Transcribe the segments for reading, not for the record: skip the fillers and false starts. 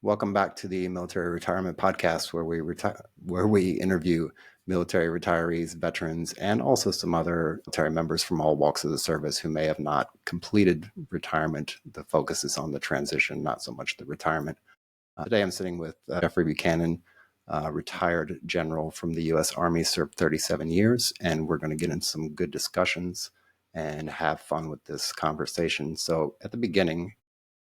Welcome back to the Military Retirement Podcast, where we interview military retirees, veterans, and also some other military members from all walks of the service who may have not completed retirement. The focus is on the transition, not so much the retirement. Today I'm sitting with Jeffrey Buchanan, retired general from the U.S. Army, served 37 years, and we're going to get into some good discussions and have fun with this conversation. So at the beginning,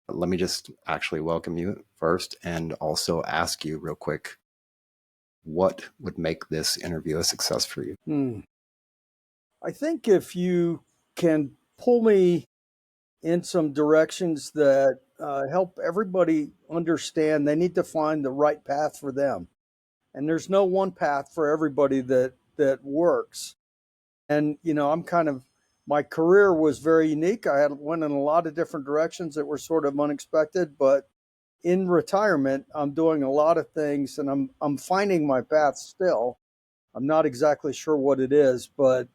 let me just actually welcome you first and also ask you real quick, what would make this interview a success for you? I think if you can pull me in some directions that help everybody understand they need to find the right path for them. And there's no one path for everybody that works. And, my career was very unique. Went in a lot of different directions that were sort of unexpected, but in retirement, I'm doing a lot of things and I'm finding my path still. I'm not exactly sure what it is, but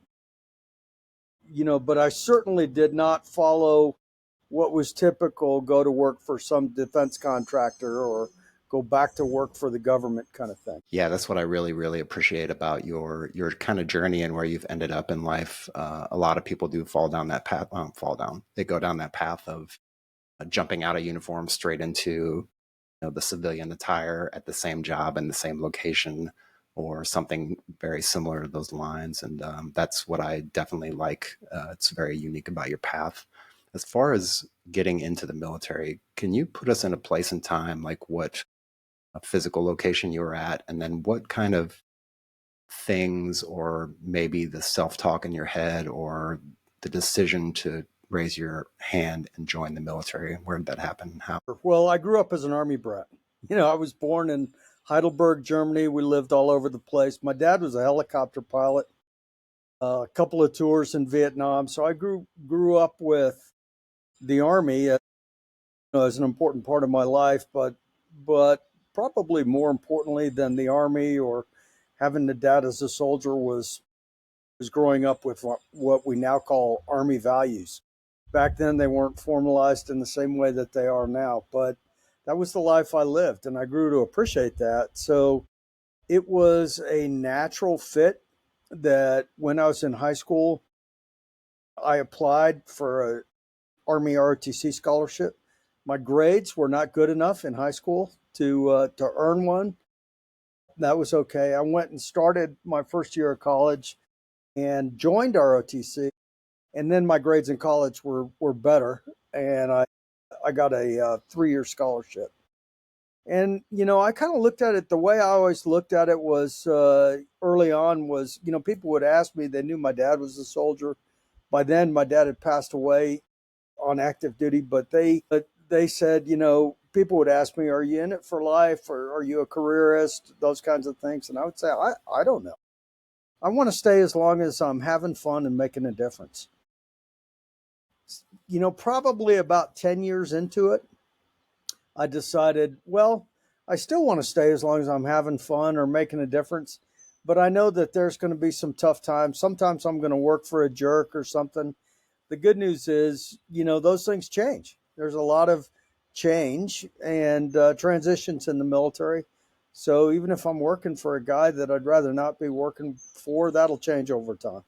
I certainly did not follow what was typical, go to work for some defense contractor or go back to work for the government kind of thing. Yeah, that's what I really, really appreciate about your kind of journey and where you've ended up in life. A lot of people do fall down that path. They go down that path of jumping out of uniform straight into the civilian attire at the same job and the same location, or something very similar to those lines. And that's what I definitely like. It's very unique about your path. As far as getting into the military, can you put us in a place and time, like what physical location you were at, and then what kind of things, or maybe the self-talk in your head, or the decision to raise your hand and join the military? Where did that happen? How? Well, I grew up as an Army brat. I was born in Heidelberg, Germany. We lived all over the place. My dad was a helicopter pilot, a couple of tours in Vietnam. So I grew up with the Army as an important part of my life, but probably more importantly than the Army or having a dad as a soldier was growing up with what we now call Army values. Back then, they weren't formalized in the same way that they are now, but that was the life I lived, and I grew to appreciate that. So it was a natural fit that when I was in high school, I applied for an Army ROTC scholarship. My grades were not good enough in high school to earn one. That was okay. I went and started my first year of college and joined ROTC, and then my grades in college were better, and I got a 3-year scholarship. And I kind of looked at it the way I always looked at it was early on was people would ask me, they knew my dad was a soldier. By then, my dad had passed away on active duty, but they said, people would ask me, are you in it for life, or are you a careerist, those kinds of things. And I would say, I don't know. I want to stay as long as I'm having fun and making a difference. Probably about 10 years into it, I decided, well, I still want to stay as long as I'm having fun or making a difference. But I know that there's going to be some tough times. Sometimes I'm going to work for a jerk or something. The good news is, those things change. There's a lot of change and transitions in the military. So even if I'm working for a guy that I'd rather not be working for, that'll change over time.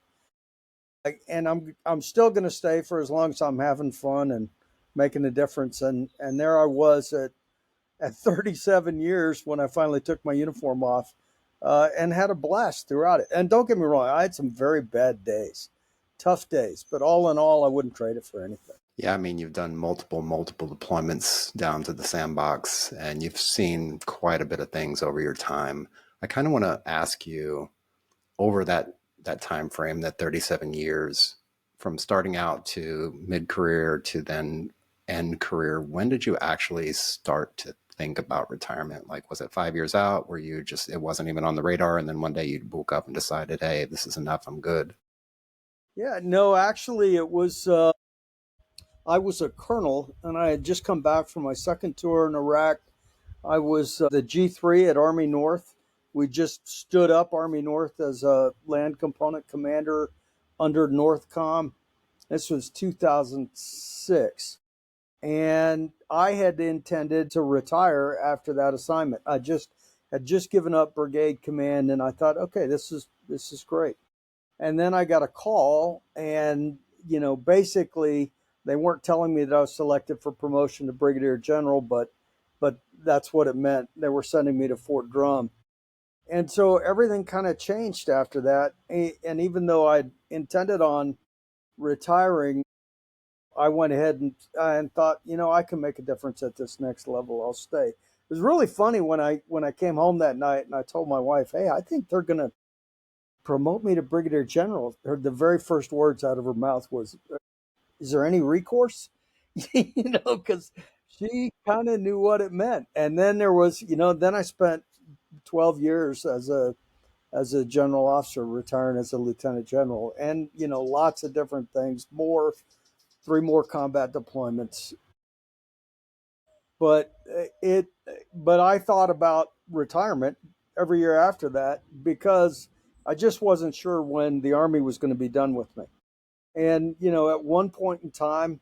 And I'm still going to stay for as long as I'm having fun and making a difference. And there I was at 37 years when I finally took my uniform off and had a blast throughout it. And don't get me wrong, I had some very bad days, tough days, but all in all, I wouldn't trade it for anything. Yeah, I mean, you've done multiple deployments down to the sandbox, and you've seen quite a bit of things over your time. I kind of want to ask you, over that time frame, that 37 years, from starting out to mid-career to then end career, when did you actually start to think about retirement? Like, was it 5 years out where it wasn't even on the radar, and then one day you woke up and decided, hey, this is enough, I'm good? Yeah, no, actually, it was. I was a colonel, and I had just come back from my second tour in Iraq. I was the G3 at Army North. We just stood up Army North as a land component commander under Northcom. This was 2006. And I had intended to retire after that assignment. I just had just given up brigade command, and I thought, okay, this is great. And then I got a call, and basically they weren't telling me that I was selected for promotion to brigadier general, but that's what it meant. They were sending me to Fort Drum. And so everything kind of changed after that. And even though I intended on retiring, I went ahead and thought, I can make a difference at this next level. I'll stay. It was really funny when I came home that night and I told my wife, "Hey, I think they're going to promote me to brigadier general." The very first words out of her mouth was, "Is there any recourse?" Because she kind of knew what it meant. And then there was, then I spent 12 years as a general officer, retiring as a lieutenant general, and lots of different things. Three more combat deployments, but it. But I thought about retirement every year after that because I just wasn't sure when the Army was going to be done with me. And at one point in time,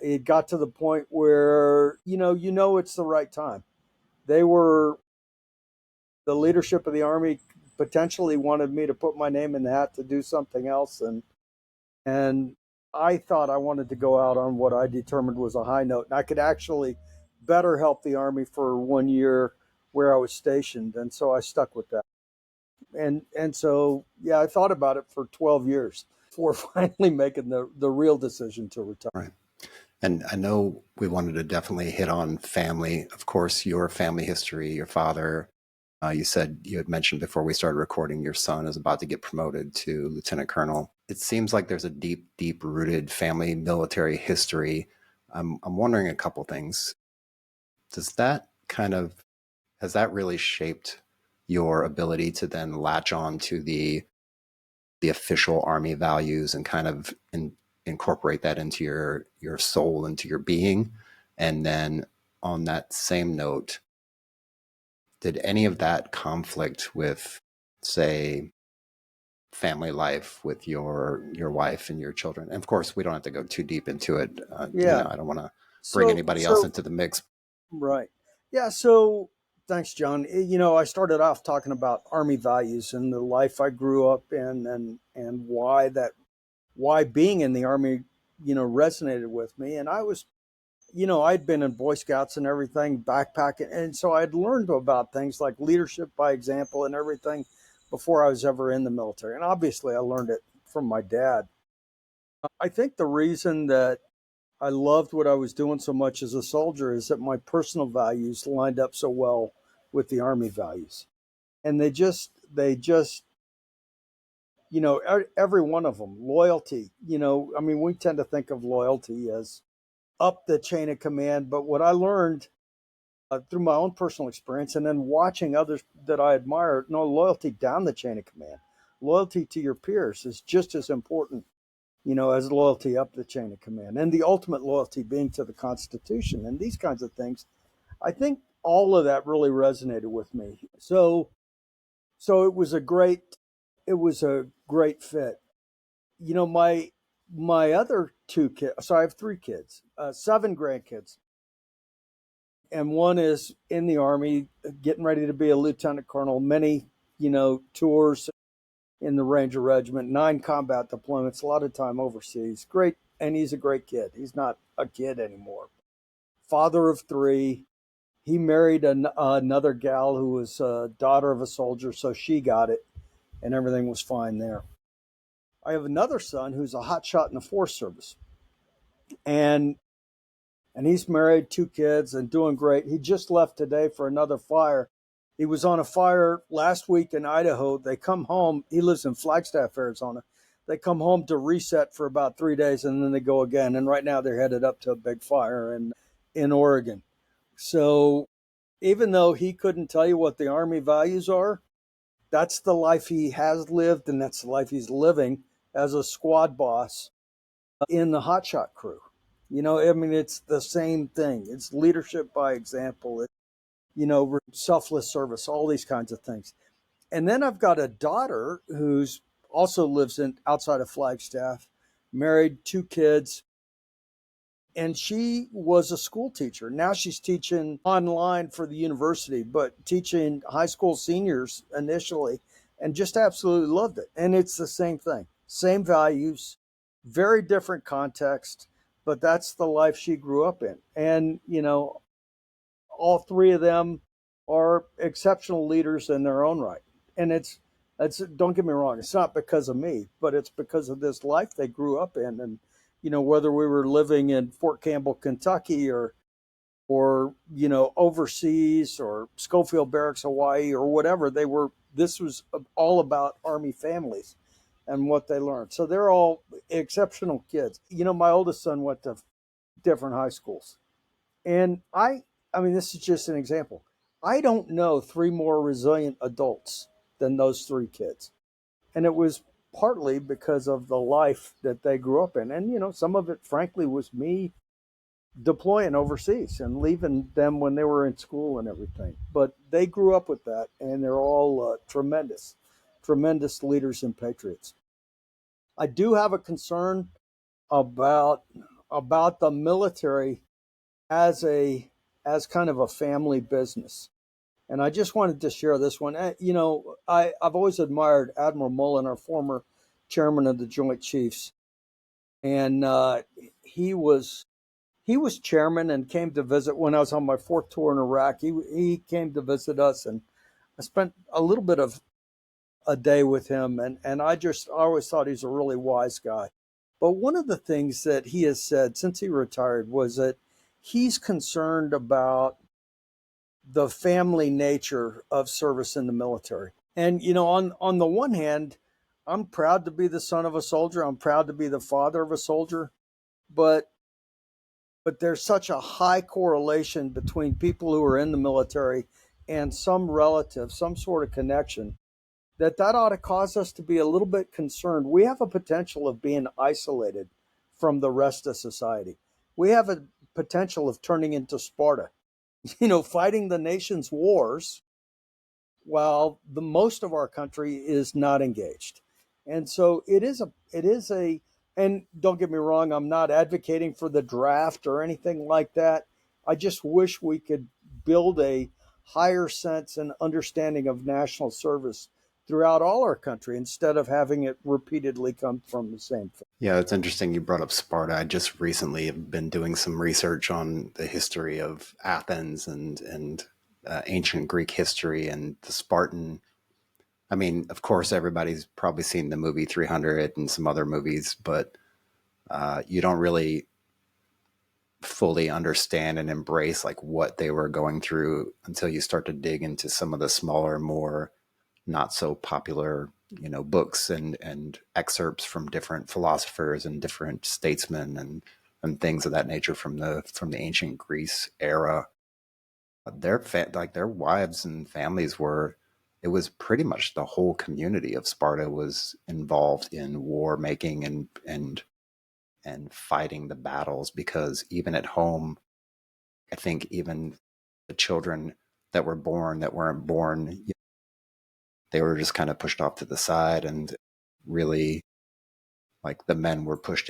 it got to the point where it's the right time. They were the leadership of the Army potentially wanted me to put my name in the hat to do something else, and I thought I wanted to go out on what I determined was a high note, and I could actually better help the Army for 1 year where I was stationed, and so I stuck with that. And so yeah, I thought about it for 12 years before finally making the real decision to retire. Right. And I know we wanted to definitely hit on family. Of course, your family history, your father, you said you had mentioned before we started recording, your son is about to get promoted to lieutenant colonel. It seems like there's a deep, deep rooted family military history. I'm wondering a couple things. Does that kind of, has that really shaped your ability to then latch on to the official Army values and kind of incorporate that into your soul, into your being? And then on that same note, did any of that conflict with, say, family life with your wife and your children? And of course, we don't have to go too deep into it. Yeah. I don't want to bring So anybody else so into the mix. right. Yeah. So thanks, John. I started off talking about Army values and the life I grew up in, and why being in the Army, resonated with me. And I was, I'd been in Boy Scouts and everything, backpacking, and so I'd learned about things like leadership by example and everything before I was ever in the military. And obviously, I learned it from my dad. I think the reason that I loved what I was doing so much as a soldier is that my personal values lined up so well with the Army values. And they just, every one of them, loyalty, I mean, we tend to think of loyalty as up the chain of command. But what I learned through my own personal experience and then watching others that I admire, no, loyalty down the chain of command, loyalty to your peers is just as important, as loyalty up the chain of command, and the ultimate loyalty being to the Constitution and these kinds of things. I think all of that really resonated with me. So it was a great fit. My other two kids. So I have three kids, seven grandkids, and one is in the Army, getting ready to be a lieutenant colonel. Many, tours in the Ranger Regiment, 9 combat deployments, a lot of time overseas. Great, and he's a great kid. He's not a kid anymore. Father of three. He married another gal who was a daughter of a soldier, so she got it, and everything was fine there. I have another son who's a hot shot in the Forest Service, and he's married, 2 kids, and doing great. He just left today for another fire. He was on a fire last week in Idaho. They come home. He lives in Flagstaff, Arizona. They come home to reset for about 3 days, and then they go again. And right now they're headed up to a big fire in Oregon. So even though he couldn't tell you what the Army values are, that's the life he has lived, and that's the life he's living as a squad boss in the hotshot crew. I mean, it's the same thing. It's leadership by example. Selfless service, all these kinds of things. And then I've got a daughter who's also lives in outside of Flagstaff, married, 2 kids, And she was a school teacher. Now she's teaching online for the university, but teaching high school seniors initially, and just absolutely loved it. And it's the same thing, same values, very different context, but that's the life she grew up in. And, all three of them are exceptional leaders in their own right. And it's don't get me wrong, it's not because of me, but it's because of this life they grew up in. And whether we were living in Fort Campbell, Kentucky, or overseas, or Schofield Barracks, Hawaii, or whatever, this was all about Army families and what they learned. So they're all exceptional kids. My oldest son went to different high schools, and I mean, this is just an example. I don't know three more resilient adults than those three kids. And it was partly because of the life that they grew up in. And, some of it, frankly, was me deploying overseas and leaving them when they were in school and everything. But they grew up with that, and they're all tremendous, tremendous leaders and patriots. I do have a concern about the military as kind of a family business. And I just wanted to share this one. I've always admired Admiral Mullen, our former chairman of the Joint Chiefs, and he was chairman and came to visit when I was on my fourth tour in Iraq. He came to visit us, and I spent a little bit of a day with him, and I always thought he's a really wise guy. But one of the things that he has said since he retired was that he's concerned about the family nature of service in the military. And on the one hand, I'm proud to be the son of a soldier. I'm proud to be the father of a soldier, but there's such a high correlation between people who are in the military and some relative, some sort of connection, that ought to cause us to be a little bit concerned. We have a potential of being isolated from the rest of society. We have a potential of turning into Sparta, fighting the nation's wars while the most of our country is not engaged. And so and don't get me wrong, I'm not advocating for the draft or anything like that. I just wish we could build a higher sense and understanding of national service throughout all our country instead of having it repeatedly come from the same thing. Yeah, it's interesting you brought up Sparta. I just recently have been doing some research on the history of Athens and ancient Greek history and the Spartan. I mean, of course, everybody's probably seen the movie 300 and some other movies, but you don't really fully understand and embrace like what they were going through until you start to dig into some of the smaller, more not so popular, books and excerpts from different philosophers and different statesmen and things of that nature from the ancient Greece era. Their wives and families were. It was pretty much the whole community of Sparta was involved in war making and fighting the battles, because even at home, I think even the children that were born that weren't born, they were just kind of pushed off to the side, and really like the men were pushed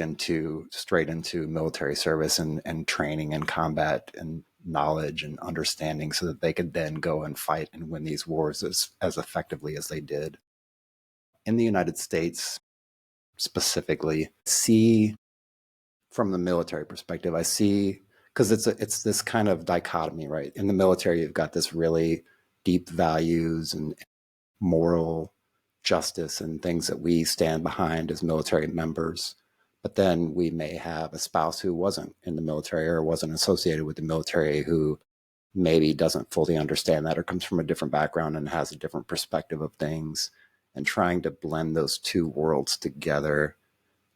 straight into military service and training and combat and knowledge and understanding so that they could then go and fight and win these wars as effectively as they did. In the United States specifically, see from the military perspective, I see, because it's this kind of dichotomy, right? In the military, you've got this really deep values and moral justice and things that we stand behind as military members. But then we may have a spouse who wasn't in the military or wasn't associated with the military, who maybe doesn't fully understand that or comes from a different background and has a different perspective of things. And trying to blend those two worlds together,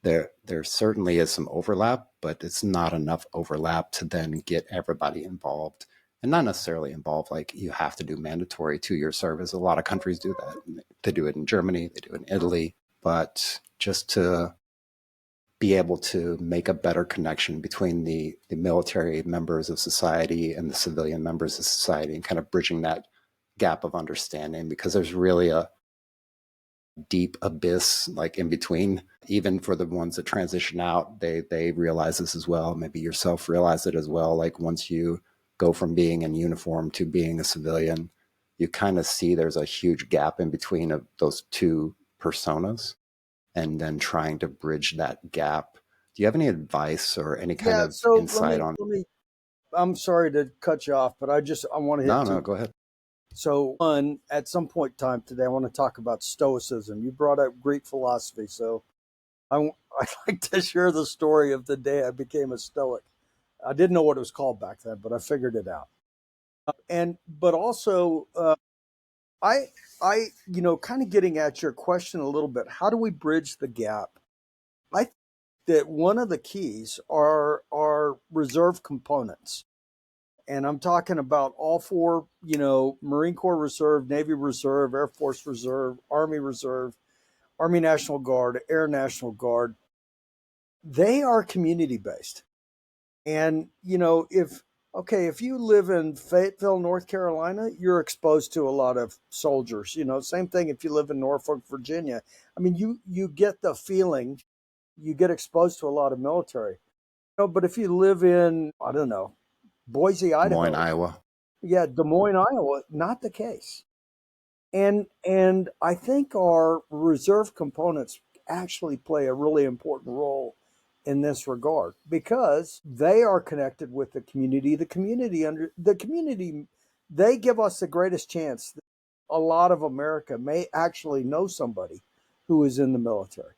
there certainly is some overlap, but it's not enough overlap to then get everybody involved. And not necessarily involved like you have to do mandatory 2-year service. A lot of countries do that. They do it in Germany, they do it in Italy, but just to be able to make a better connection between the military members of society and the civilian members of society, and kind of bridging that gap of understanding, because there's really a deep abyss like in between. even for the ones that transition out, they realize this as well. Maybe yourself realize it as well. Like once you go from being in uniform to being a civilian, you kind of see there's a huge gap in between of those two personas, and then trying to bridge that gap. Do you have any advice or any kind Yeah. of So insight on? let me. I'm sorry to cut you off, but I want to hit No, no, two. go ahead. So, one, at some point in time today, I want to talk about Stoicism. You brought up Greek philosophy, so I'd like to share the story of the day I became a Stoic. I didn't know what it was called back then, but I figured it out. And but also, I kind of getting at your question a little bit. How do we bridge the gap? I think that one of the keys are reserve components, and I'm talking about all four. Marine Corps Reserve, Navy Reserve, Air Force Reserve, Army Reserve, Army National Guard, Air National Guard. They are community based. And if you live in Fayetteville, North Carolina, you're exposed to a lot of soldiers. Same thing if you live in Norfolk, Virginia. I mean, you get the feeling, you get exposed to a lot of military. But if you live in, I don't know, Boise, Des Moines, Idaho, Iowa. yeah, Des Moines, Iowa, not the case. And I think our reserve components actually play a really important role in this regard because they are connected with the community. The community, they give us the greatest chance that a lot of America may actually know somebody who is in the military.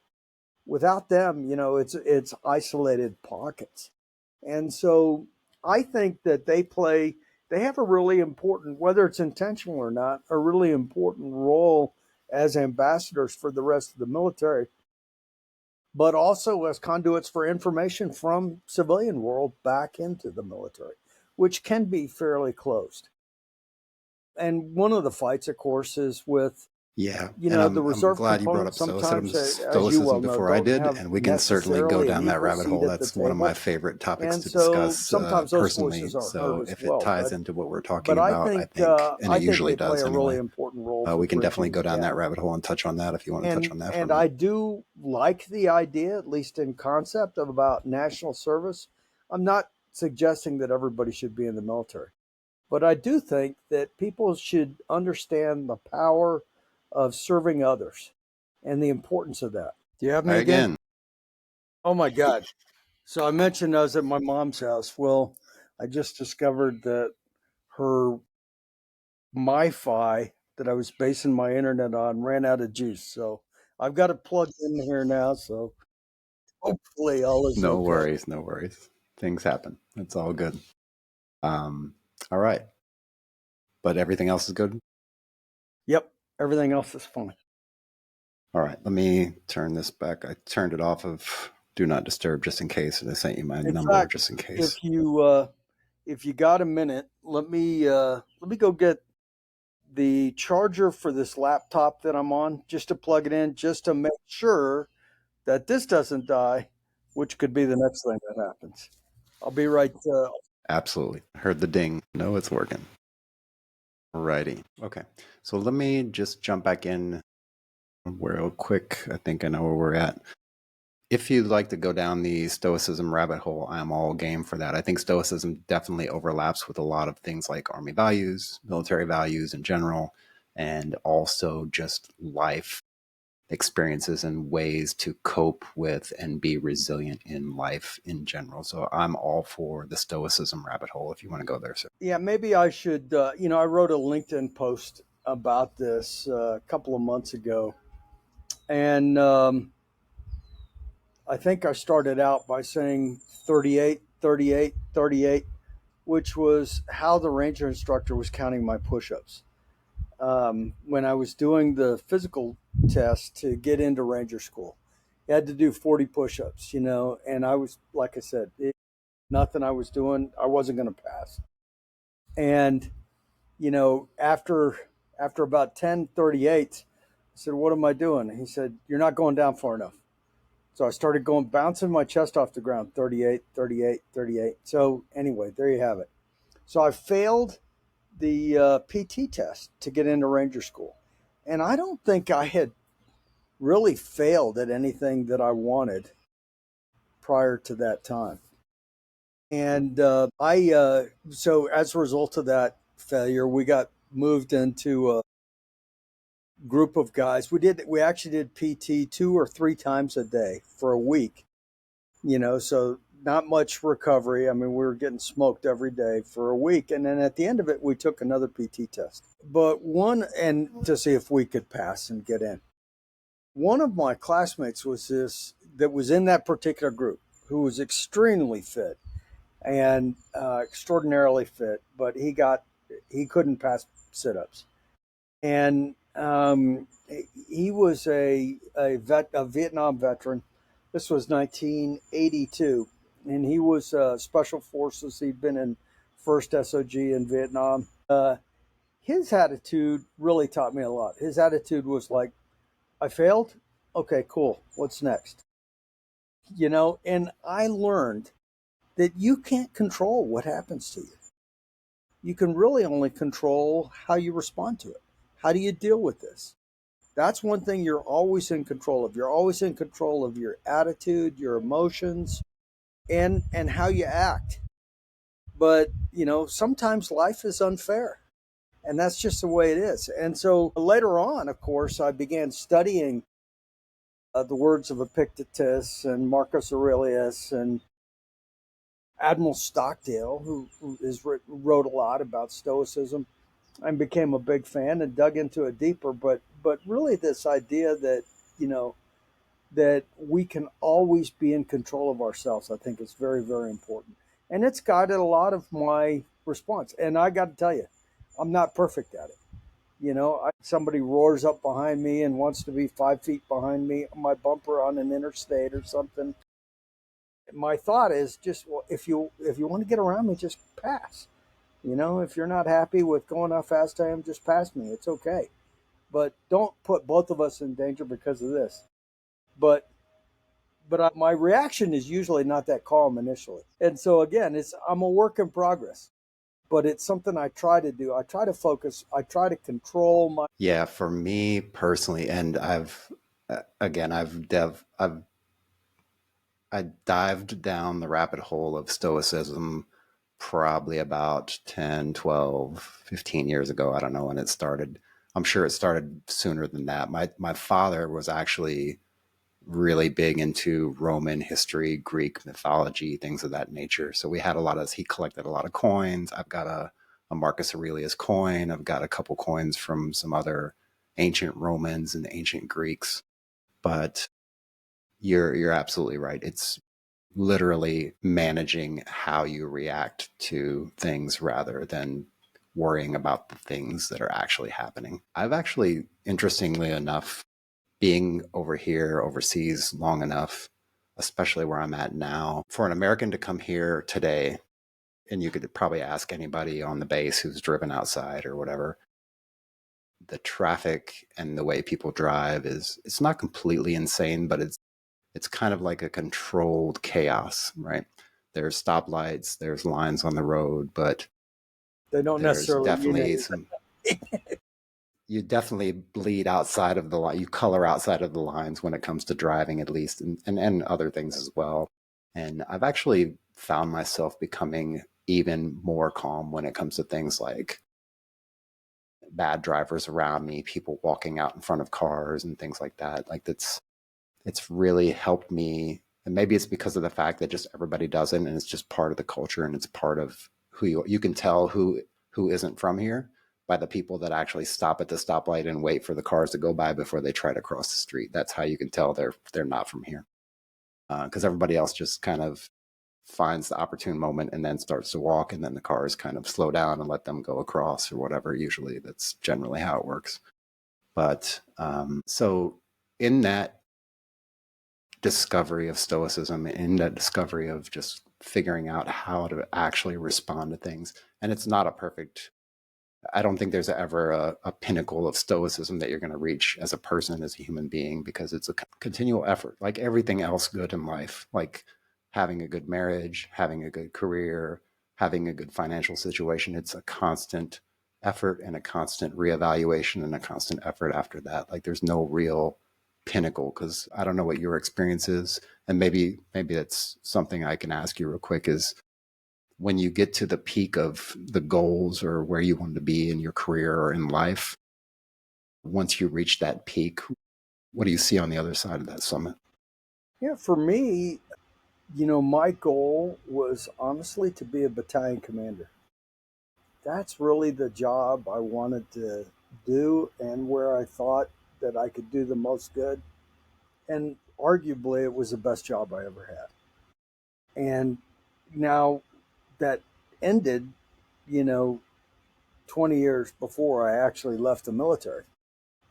Without them, it's isolated pockets. And so I think that they have a really important, whether it's intentional or not, a really important role as ambassadors for the rest of the military, but also as conduits for information from civilian world back into the military, which can be fairly closed. And one of the fights, of course, is with Yeah, and the I'm reserve glad you brought component up sometimes, stoicism, as you well know, before I don't did, have and we can certainly go necessarily an down that equal rabbit seat hole. at the That's one of my table. favorite topics And to so discuss sometimes those personally. voices aren't heard So as if it well. ties But into what we're but talking I about, think and it I think usually they play does a really anyway, important role for we can definitely bridging the go down that gap. rabbit hole and touch on that if you want to touch And on that for a and minute. I do like the idea, at least in concept, of about national service. I'm not suggesting that everybody should be in the military, but I do think that people should understand the power of serving others and the importance of that. Do you have Hi me again? again. Oh my God. So I mentioned I was at my mom's house. Well, I just discovered that her MiFi that I was basing my internet on ran out of juice. So I've got it plugged in here now. So hopefully all is No okay. worries, no worries. Things happen. It's all good. Um, all right, but everything else is good. Yep. Everything else is fine. All right, let me turn this back. I turned it off of do not disturb just in case, and I sent you my In number fact, just in case. if you got a minute, let me go get the charger for this laptop that I'm on just to plug it in, just to make sure that this doesn't die, which could be the next thing that happens. I'll be right. Absolutely. Heard the ding. No, it's working. Alrighty. Okay. So let me just jump back in real quick. I think I know where we're at. If you'd like to go down the Stoicism rabbit hole, I'm all game for that. I think Stoicism definitely overlaps with a lot of things like Army values, military values in general, and also just life experiences and ways to cope with and be resilient in life in general. So I'm all for the Stoicism rabbit hole if you want to go there, sir. Yeah, maybe I should. I wrote a LinkedIn post about this a couple of months ago, and I think I started out by saying 38, 38, 38, which was how the ranger instructor was counting my push-ups. When I was doing the physical test to get into ranger school, you had to do 40 push-ups, and I was, like I said, nothing I was doing, I wasn't going to pass. And, after about 10:38, I said, "What am I doing?" He said, "You're not going down far enough." So I started going, bouncing my chest off the ground, 38, 38, 38. So anyway, there you have it. So I failed the PT test to get into Ranger School. And I don't think I had really failed at anything that I wanted prior to that time. And so as a result of that failure, we got moved into a group of guys. We actually did PT 2 or 3 times a day for a week, so not much recovery. I mean, we were getting smoked every day for a week. And then at the end of it, we took another PT test, but and to see if we could pass and get in. One of my classmates that was in that particular group, who was extremely fit and extraordinarily fit, but he couldn't pass sit-ups. And he was a Vietnam veteran. This was 1982, and he was special forces. He'd been in first SOG in Vietnam. His attitude really taught me a lot. His attitude was like, I failed. Okay, cool. What's next? And I learned that you can't control what happens to you. You can really only control how you respond to it. How do you deal with this? That's one thing you're always in control of. You're always in control of your attitude, your emotions, and how you act. But, sometimes life is unfair. And that's just the way it is. And so later on, of course, I began studying the words of Epictetus and Marcus Aurelius and Admiral Stockdale, who wrote a lot about Stoicism, and became a big fan and dug into it deeper. But really, this idea that that we can always be in control of ourselves, I think is very, very important, and it's guided a lot of my response. And I got to tell you, I'm not perfect at it. Somebody roars up behind me and wants to be 5 feet behind me, my bumper on an interstate or something. My thought is just, well, if you want to get around me, just pass. If you're not happy with going how fast I am, just pass me. It's okay. But don't put both of us in danger because of this. But my reaction is usually not that calm initially. And so again, I'm a work in progress. But it's something I try to do. I try to focus. I try to control my. Yeah, for me personally, and I dived down the rabbit hole of Stoicism probably about 10, 12, 15 years ago. I don't know when it started. I'm sure it started sooner than that. My father was actually really big into Roman history, Greek mythology, things of that nature. So he collected a lot of coins. I've got a Marcus Aurelius coin. I've got a couple coins from some other ancient Romans and ancient Greeks. But you're absolutely right. It's literally managing how you react to things rather than worrying about the things that are actually happening. I've actually, interestingly enough, being over here overseas long enough, especially where I'm at now, for an American to come here today, and you could probably ask anybody on the base who's driven outside or whatever, the traffic and the way people drive it's not completely insane, but it's kind of like a controlled chaos, right? There's stoplights, there's lines on the road, but They don't there's necessarily mean definitely anything. some you definitely bleed outside of the line. You color outside of the lines when it comes to driving, at least, and other things as well. And I've actually found myself becoming even more calm when it comes to things like bad drivers around me, people walking out in front of cars and things like that. Like it's really helped me. And maybe it's because of the fact that just everybody does it and it's just part of the culture and it's part of who you can tell who isn't from here by the people that actually stop at the stoplight and wait for the cars to go by before they try to cross the street. That's how you can tell they're not from here. Because everybody else just kind of finds the opportune moment and then starts to walk, and then the cars kind of slow down and let them go across or whatever. Usually that's generally how it works. But so in that discovery of Stoicism, in that discovery of just figuring out how to actually respond to things, and it's not a perfect, I don't think there's ever a pinnacle of Stoicism that you're going to reach as a person, as a human being, because it's a continual effort, like everything else good in life, like having a good marriage, having a good career, having a good financial situation. It's a constant effort and a constant reevaluation and a constant effort after that. Like there's no real pinnacle? Because I don't know what your experience is, and maybe that's something I can ask you real quick, is when you get to the peak of the goals or where you want to be in your career or in life, once you reach that peak, what do you see on the other side of that summit? Yeah, for me, my goal was honestly to be a battalion commander. That's really the job I wanted to do and where I thought that I could do the most good. And arguably, it was the best job I ever had. And now that ended, you know, 20 years before I actually left the military.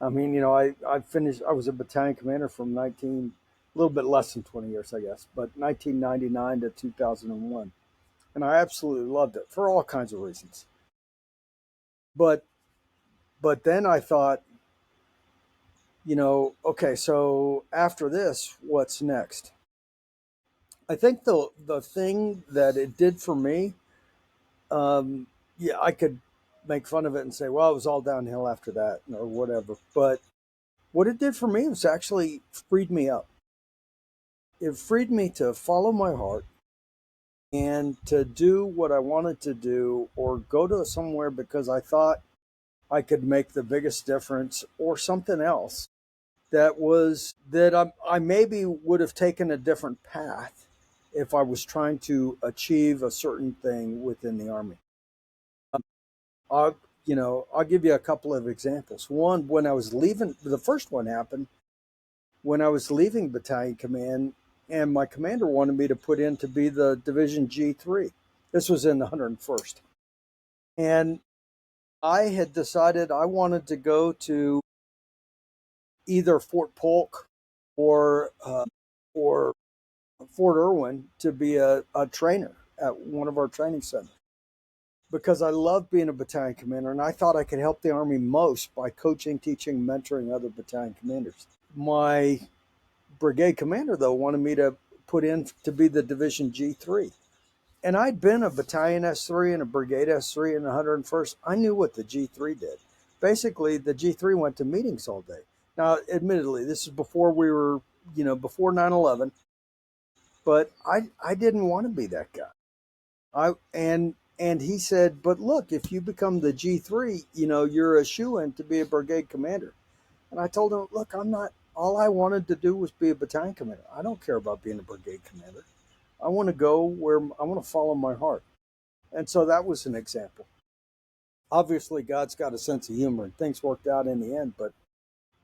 I mean, I finished, I was a battalion commander from a little bit less than 20 years, I guess, but 1999 to 2001. And I absolutely loved it for all kinds of reasons. But, but then I thought, okay, so after this, what's next? I think the thing that it did for me, um, yeah, I could make fun of it and say, well, it was all downhill after that or whatever. But what it did for me was actually freed me up. It freed me to follow my heart and to do what I wanted to do or go to somewhere because I thought I could make the biggest difference or something else that I maybe would have taken a different path if I was trying to achieve a certain thing within the Army. I'll, I'll give you a couple of examples. One, when I was leaving, the first one happened when I was leaving battalion command, and my commander wanted me to put in to be the Division G3. This was in the 101st. And I had decided I wanted to go to either Fort Polk or Fort Irwin to be a trainer at one of our training centers because I loved being a battalion commander and I thought I could help the Army most by coaching, teaching, mentoring other battalion commanders. My brigade commander, though, wanted me to put in to be the Division G3. And I'd been a battalion S3 and a brigade S3 in the 101st. I knew what the G3 did. Basically, the G3 went to meetings all day. Now, admittedly, this is before we were, before 9/11, but I didn't want to be that guy. And he said, but look, if you become the G3, you're a shoo-in to be a brigade commander. And I told him, look, I'm not, all I wanted to do was be a battalion commander. I don't care about being a brigade commander. I want to go where I want to follow my heart. And so that was an example. Obviously, God's got a sense of humor and things worked out in the end, but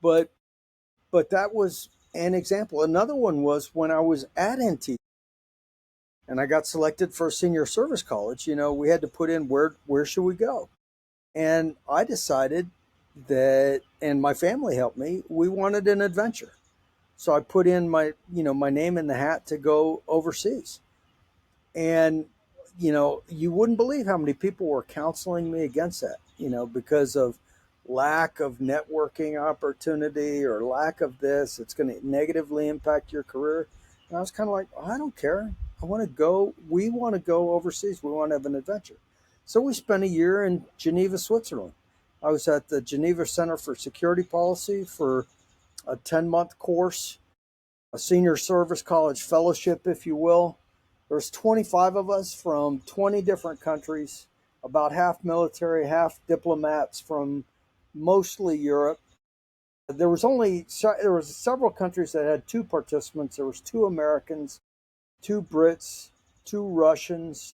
but that was an example. Another one was when I was at NT and I got selected for a senior service college. We had to put in where should we go? And I decided that, and my family helped me, we wanted an adventure. So I put in my name in the hat to go overseas. And, you wouldn't believe how many people were counseling me against that, because of lack of networking opportunity or lack of this. It's going to negatively impact your career. And I was kind of like, I don't care. I want to go. We want to go overseas. We want to have an adventure. So we spent a year in Geneva, Switzerland. I was at the Geneva Center for Security Policy for a 10-month course, a senior service college fellowship, if you will. There's 25 of us from 20 different countries, about half military, half diplomats from mostly Europe. There was several countries that had two participants. There was two Americans, two Brits, two Russians,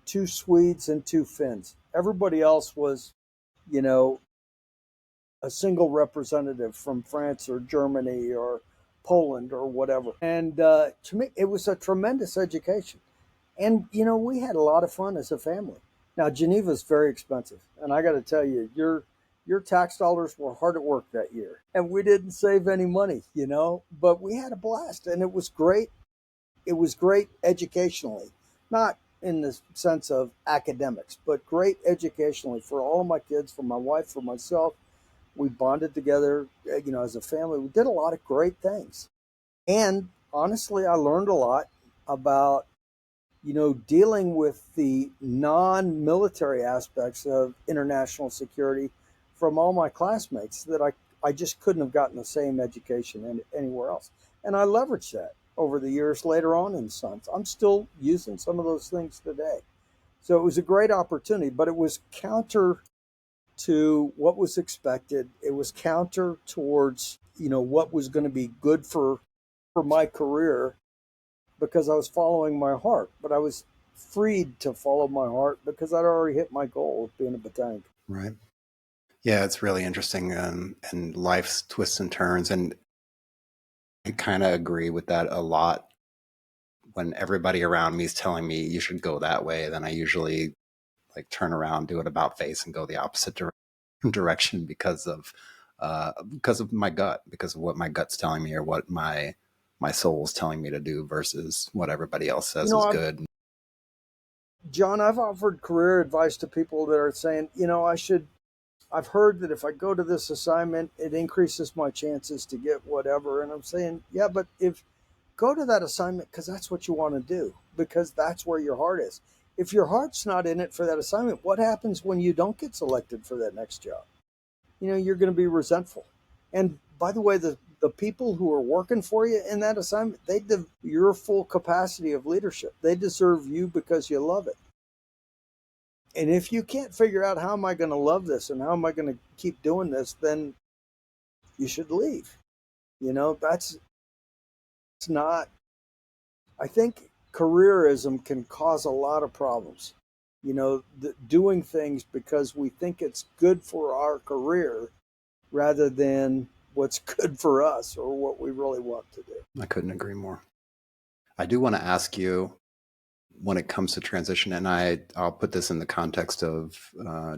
two Swedes, and two Finns. Everybody else was, you know, a single representative from France or Germany or Poland or whatever. And to me, it was a tremendous education. And, we had a lot of fun as a family. Now, Geneva is very expensive. And I got to tell you, your tax dollars were hard at work that year. And we didn't save any money, but we had a blast. And it was great. It was great educationally, not in the sense of academics, but great educationally for all of my kids, for my wife, for myself. We bonded together, as a family. We did a lot of great things. And honestly, I learned a lot about, dealing with the non-military aspects of international security from all my classmates that I just couldn't have gotten the same education anywhere else. And I leveraged that over the years later on in Sons. I'm still using some of those things today. So it was a great opportunity, but it was counter to what was expected. It was counter towards, what was going to be good for my career because I was following my heart. But I was freed to follow my heart because I'd already hit my goal of being a botanic. Right. Yeah, it's really interesting, and life's twists and turns. And I kind of agree with that a lot. When everybody around me is telling me you should go that way, then I usually like turn around, do it about face, and go the opposite direction because of my gut, because of what my gut's telling me or what my soul's telling me to do versus what everybody else You says know, is I've, good. John, I've offered career advice to people that are saying, I've heard that if I go to this assignment, it increases my chances to get whatever. And I'm saying, yeah, but if go to that assignment because that's what you want to do, because that's where your heart is. If your heart's not in it for that assignment, what happens when you don't get selected for that next job? You're going to be resentful. And by the way, the people who are working for you in that assignment, your full capacity of leadership. They deserve you because you love it. And if you can't figure out how am I going to love this and how am I going to keep doing this, then you should leave. That's it's not. I think careerism can cause a lot of problems. Doing things because we think it's good for our career rather than what's good for us or what we really want to do. I couldn't agree more. I do want to ask you, when it comes to transition, and I'll put this in the context of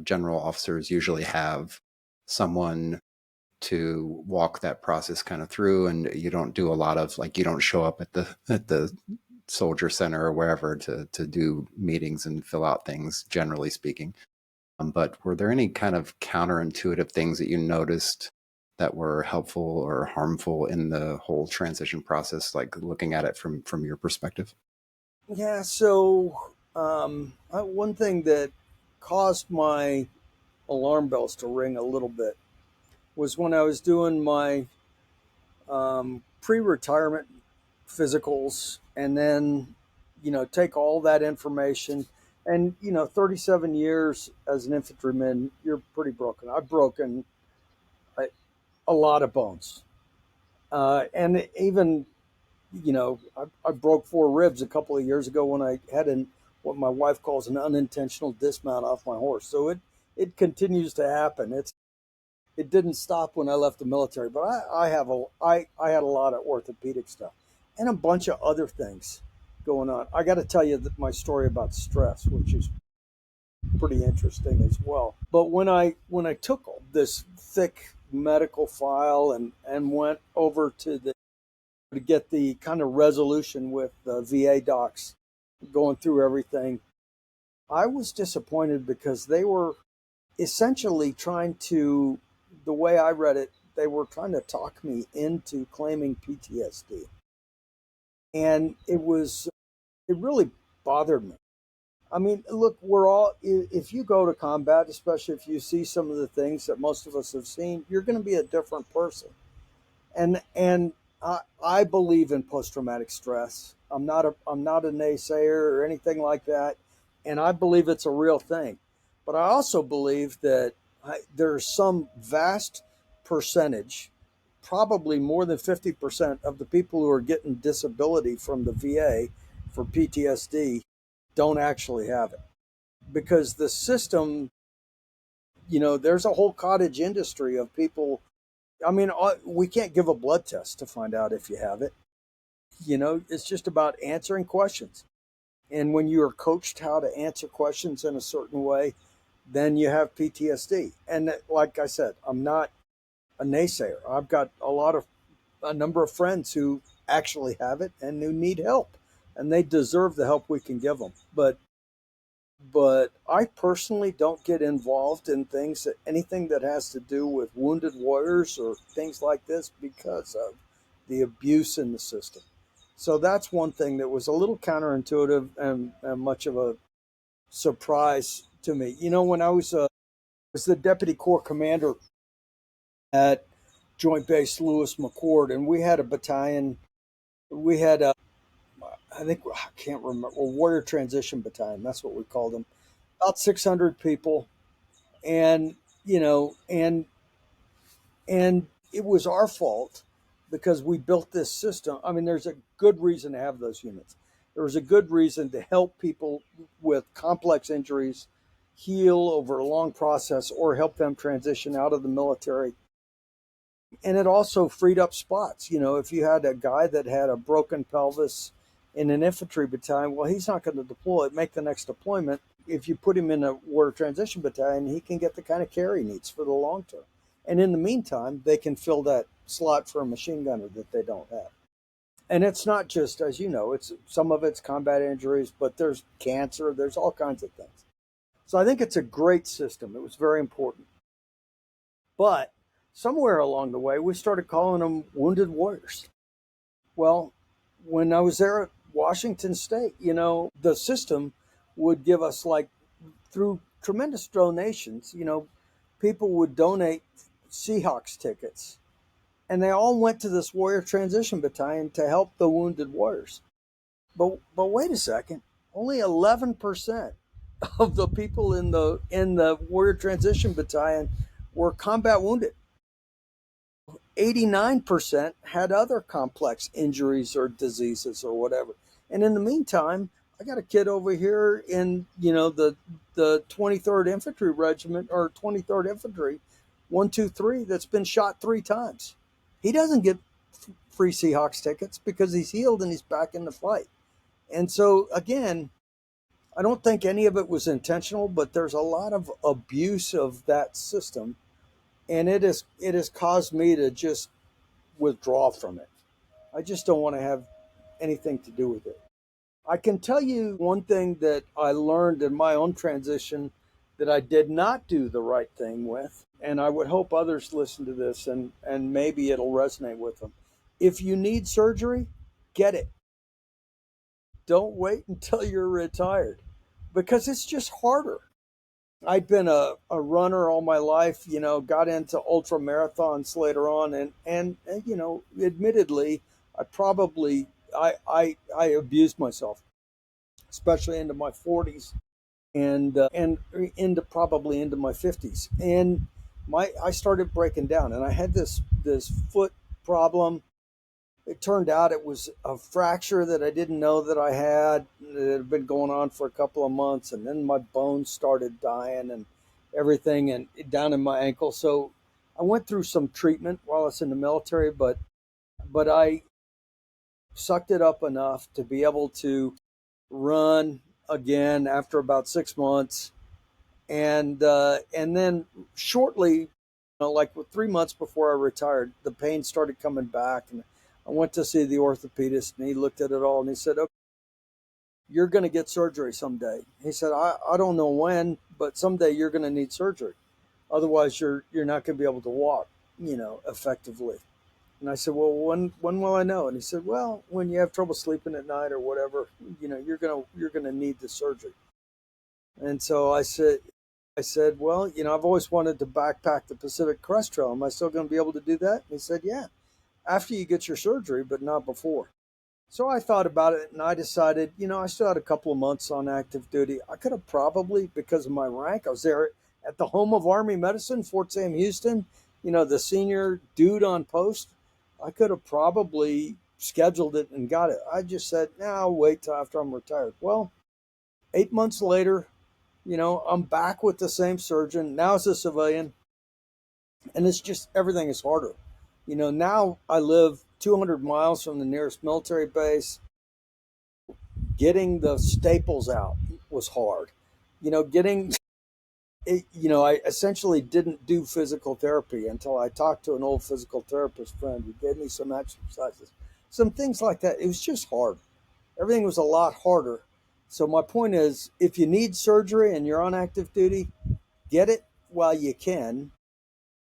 general officers usually have someone to walk that process kind of through, and you don't do a lot of like, you don't show up at the soldier center or wherever to do meetings and fill out things, generally speaking. But were there any kind of counterintuitive things that you noticed that were helpful or harmful in the whole transition process, like looking at it from your perspective? Yeah. So one thing that caused my alarm bells to ring a little bit was when I was doing my pre-retirement physicals, and then take all that information. And 37 years as an infantryman, you're pretty broken. I've broken a, a lot of bones, and even I broke 4 ribs a couple of years ago when I had what my wife calls an unintentional dismount off my horse. So it continues to happen. It didn't stop when I left the military, but I had a lot of orthopedic stuff and a bunch of other things going on. I got to tell you that my story about stress, which is pretty interesting as well. But when I took this thick medical file and went over to get the kind of resolution with the VA docs going through everything, I was disappointed because they were essentially trying to, the way I read it, they were trying to talk me into claiming PTSD. And it really bothered me. I mean, look, if you go to combat, especially if you see some of the things that most of us have seen, you're going to be a different person. And I believe in post-traumatic stress. I'm not a naysayer or anything like that. And I believe it's a real thing. But I also believe that there's some vast percentage, probably more than 50% of the people who are getting disability from the VA for PTSD don't actually have it. Because the system, there's a whole cottage industry of people. I mean, we can't give a blood test to find out if you have it. It's just about answering questions. And when you are coached how to answer questions in a certain way, then you have PTSD. And like I said, I'm not a naysayer. I've got a number of friends who actually have it and who need help, and they deserve the help we can give them. But I personally don't get involved in anything that has to do with wounded warriors or things like this because of the abuse in the system. So that's one thing that was a little counterintuitive and much of a surprise to me. When I was the deputy corps commander at Joint Base Lewis McChord, and we had a battalion. We had a, I think I can't remember, a Warrior Transition Battalion. That's what we called them. About 600 people, and you know, and it was our fault because we built this system. I mean, there's a good reason to have those units. There was a good reason to help people with complex injuries heal over a long process or help them transition out of the military. And it also freed up spots. You know, if you had a guy that had a broken pelvis in an infantry battalion, well, he's not going to deploy, make the next deployment. If you put him in a war transition battalion, he can get the kind of care he needs for the long term. And in the meantime, they can fill that slot for a machine gunner that they don't have. And it's not just, as you know, it's some of it's combat injuries, but there's cancer, there's all kinds of things. So I think it's a great system. It was very important. But somewhere along the way, we started calling them wounded warriors. Well, when I was there at Washington State, you know, the system would give us, like, through tremendous donations, you know, people would donate Seahawks tickets. And they all went to this Warrior Transition Battalion to help the wounded warriors. But wait a second, only 11% of the people in the Warrior Transition Battalion were combat wounded. 89% had other complex injuries or diseases or whatever. And in the meantime, I got a kid over here in, you know, the 23rd Infantry Regiment, or 23rd Infantry 123, that's been shot 3 times. He doesn't get free Seahawks tickets because he's healed and he's back in the fight. And so again, I don't think any of it was intentional, but there's a lot of abuse of that system, and it has caused me to just withdraw from it. I just don't want to have anything to do with it. I can tell you one thing that I learned in my own transition that I did not do the right thing with, and I would hope others listen to this and maybe it'll resonate with them. If you need surgery, get it. Don't wait until you're retired, because it's just harder. I'd been a runner all my life, you know, got into ultra marathons later on, and you know, admittedly, I probably I abused myself, especially into my 40s and into probably into my 50s. And I started breaking down, and I had this foot problem. It turned out it was a fracture that I didn't know that I had. It had been going on for a couple of months, and then my bones started dying and everything, and down in my ankle. So I went through some treatment while I was in the military, but I sucked it up enough to be able to run again after about 6 months, and then shortly, you know, like 3 months before I retired, the pain started coming back, and I went to see the orthopedist, and he looked at it all, and he said, "Okay, you're going to get surgery someday." He said, I don't know when, but someday you're going to need surgery. Otherwise, you're not going to be able to walk, you know, effectively." And I said, "Well, when will I know?" And he said, "Well, when you have trouble sleeping at night or whatever, you know, you're gonna need the surgery." And so I said, "Well, you know, I've always wanted to backpack the Pacific Crest Trail. Am I still going to be able to do that?" And he said, "Yeah, after you get your surgery, but not before." So I thought about it, and I decided, you know, I still had a couple of months on active duty. I could have probably, because of my rank, I was there at the home of Army Medicine, Fort Sam Houston, you know, the senior dude on post. I could have probably scheduled it and got it. I just said, "No, I'll wait till after I'm retired." Well, 8 months later, you know, I'm back with the same surgeon, now as a civilian, and it's just everything is harder. You know, now I live 200 miles from the nearest military base. Getting the staples out was hard. You know, getting it, you know, I essentially didn't do physical therapy until I talked to an old physical therapist friend who gave me some exercises, some things like that. It was just hard. Everything was a lot harder. So my point is, if you need surgery and you're on active duty, get it while you can,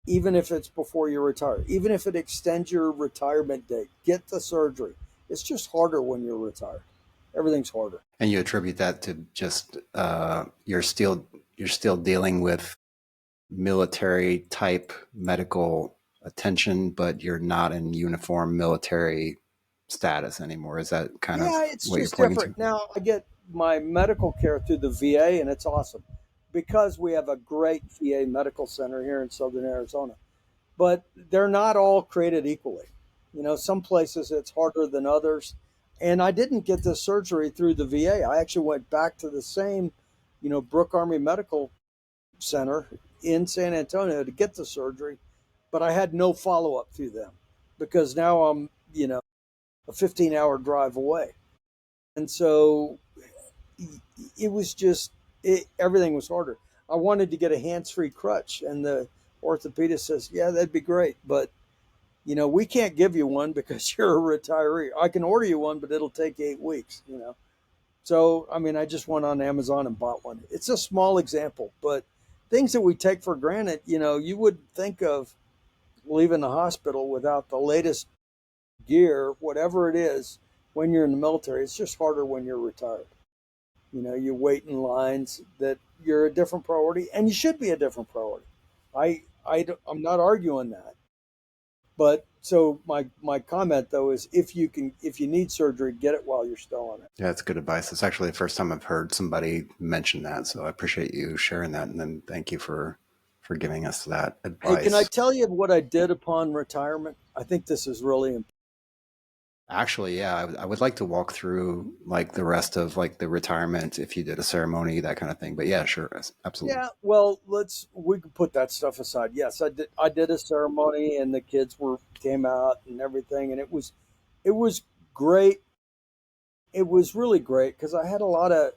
even if it's before you retire, even if it extends your retirement date. Get the surgery. It's just harder when you're retired. Everything's harder. And you attribute that to just you're still dealing with military type medical attention, but you're not in uniform military status anymore. Is that kind of Yeah, it's what you're just pointing different. to? Now I get my medical care through the VA, and it's awesome because we have a great VA medical center here in Southern Arizona. But they're not all created equally. Some places it's harder than others. And I didn't get this surgery through the VA. I actually went back to the same, Brooke Army Medical Center in San Antonio to get the surgery, but I had no follow up through them because now I'm, a 15-hour drive away. And so it was just, everything was harder. I wanted to get a hands free crutch, and the orthopedist says, yeah, that'd be great. But, we can't give you one because you're a retiree. I can order you one, but it'll take 8 weeks. So, I mean, I just went on Amazon and bought one. It's a small example, but things that we take for granted, you would think of leaving the hospital without the latest gear, whatever it is, when you're in the military. It's just harder when you're retired. You wait in lines that you're a different priority, and you should be a different priority. I'm not arguing that. But so my comment though is if you need surgery, get it while you're still on it. Yeah, it's good advice. It's actually the first time I've heard somebody mention that, so I appreciate you sharing that, and then thank you for giving us that Hey, can I advice. tell you what I did upon retirement? I think this is really important. Actually, yeah, I would like to walk through like the rest of like the retirement if you did a ceremony, that kind of thing. But yeah, sure, absolutely. Yeah, well, we can put that stuff aside. Yes, I did a ceremony and the kids were came out and everything, and it was great. It was really great because I had a lot of,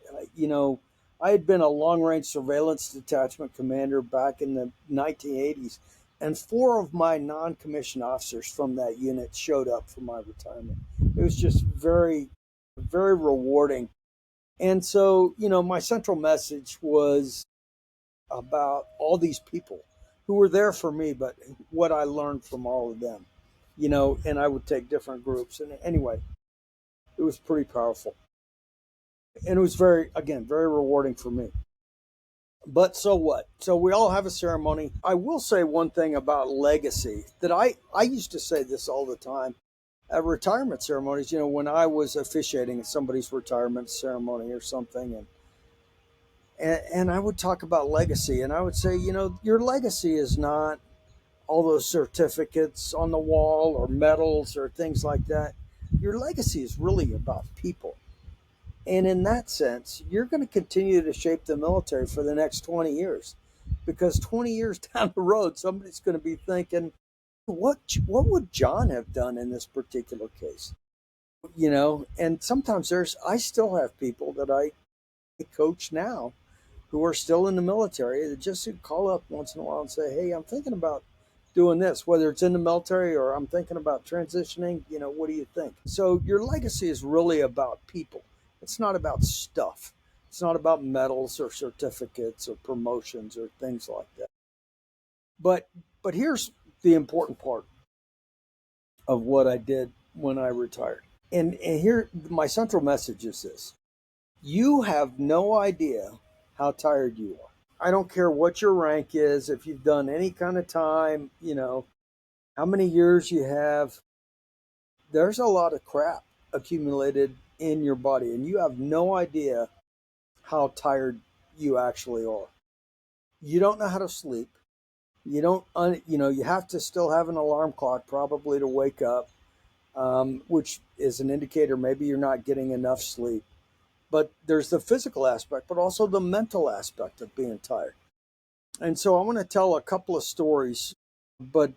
I had been a long range surveillance detachment commander back in the 1980s, and four of my non commissioned officers from that unit showed up for my retirement. It was just very, very rewarding. And so, my central message was about all these people who were there for me, but what I learned from all of them, and I would take different groups. And anyway, it was pretty powerful. And it was very, again, very rewarding for me. But so what? So we all have a ceremony. I will say one thing about legacy that I used to say this all the time at retirement ceremonies, when I was officiating somebody's retirement ceremony or something, and I would talk about legacy, and I would say, your legacy is not all those certificates on the wall or medals or things like that. Your legacy is really about people. And in that sense, you're going to continue to shape the military for the next 20 years because 20 years down the road, somebody's going to be thinking, what would John have done in this particular case? And sometimes I still have people that I coach now who are still in the military that just call up once in a while and say, hey, I'm thinking about doing this, whether it's in the military or I'm thinking about transitioning. What do you think? So your legacy is really about people. It's not about stuff. It's not about medals or certificates or promotions or things like that. But here's the important part of what I did when I retired. And here my central message is this. You have no idea how tired you are. I don't care what your rank is, if you've done any kind of time, how many years you have. There's a lot of crap accumulated in your body, and you have no idea how tired you actually are. You don't know how to sleep. You don't, you have to still have an alarm clock probably to wake up, which is an indicator maybe you're not getting enough sleep. But there's the physical aspect, but also the mental aspect of being tired. And so I want to tell a couple of stories, but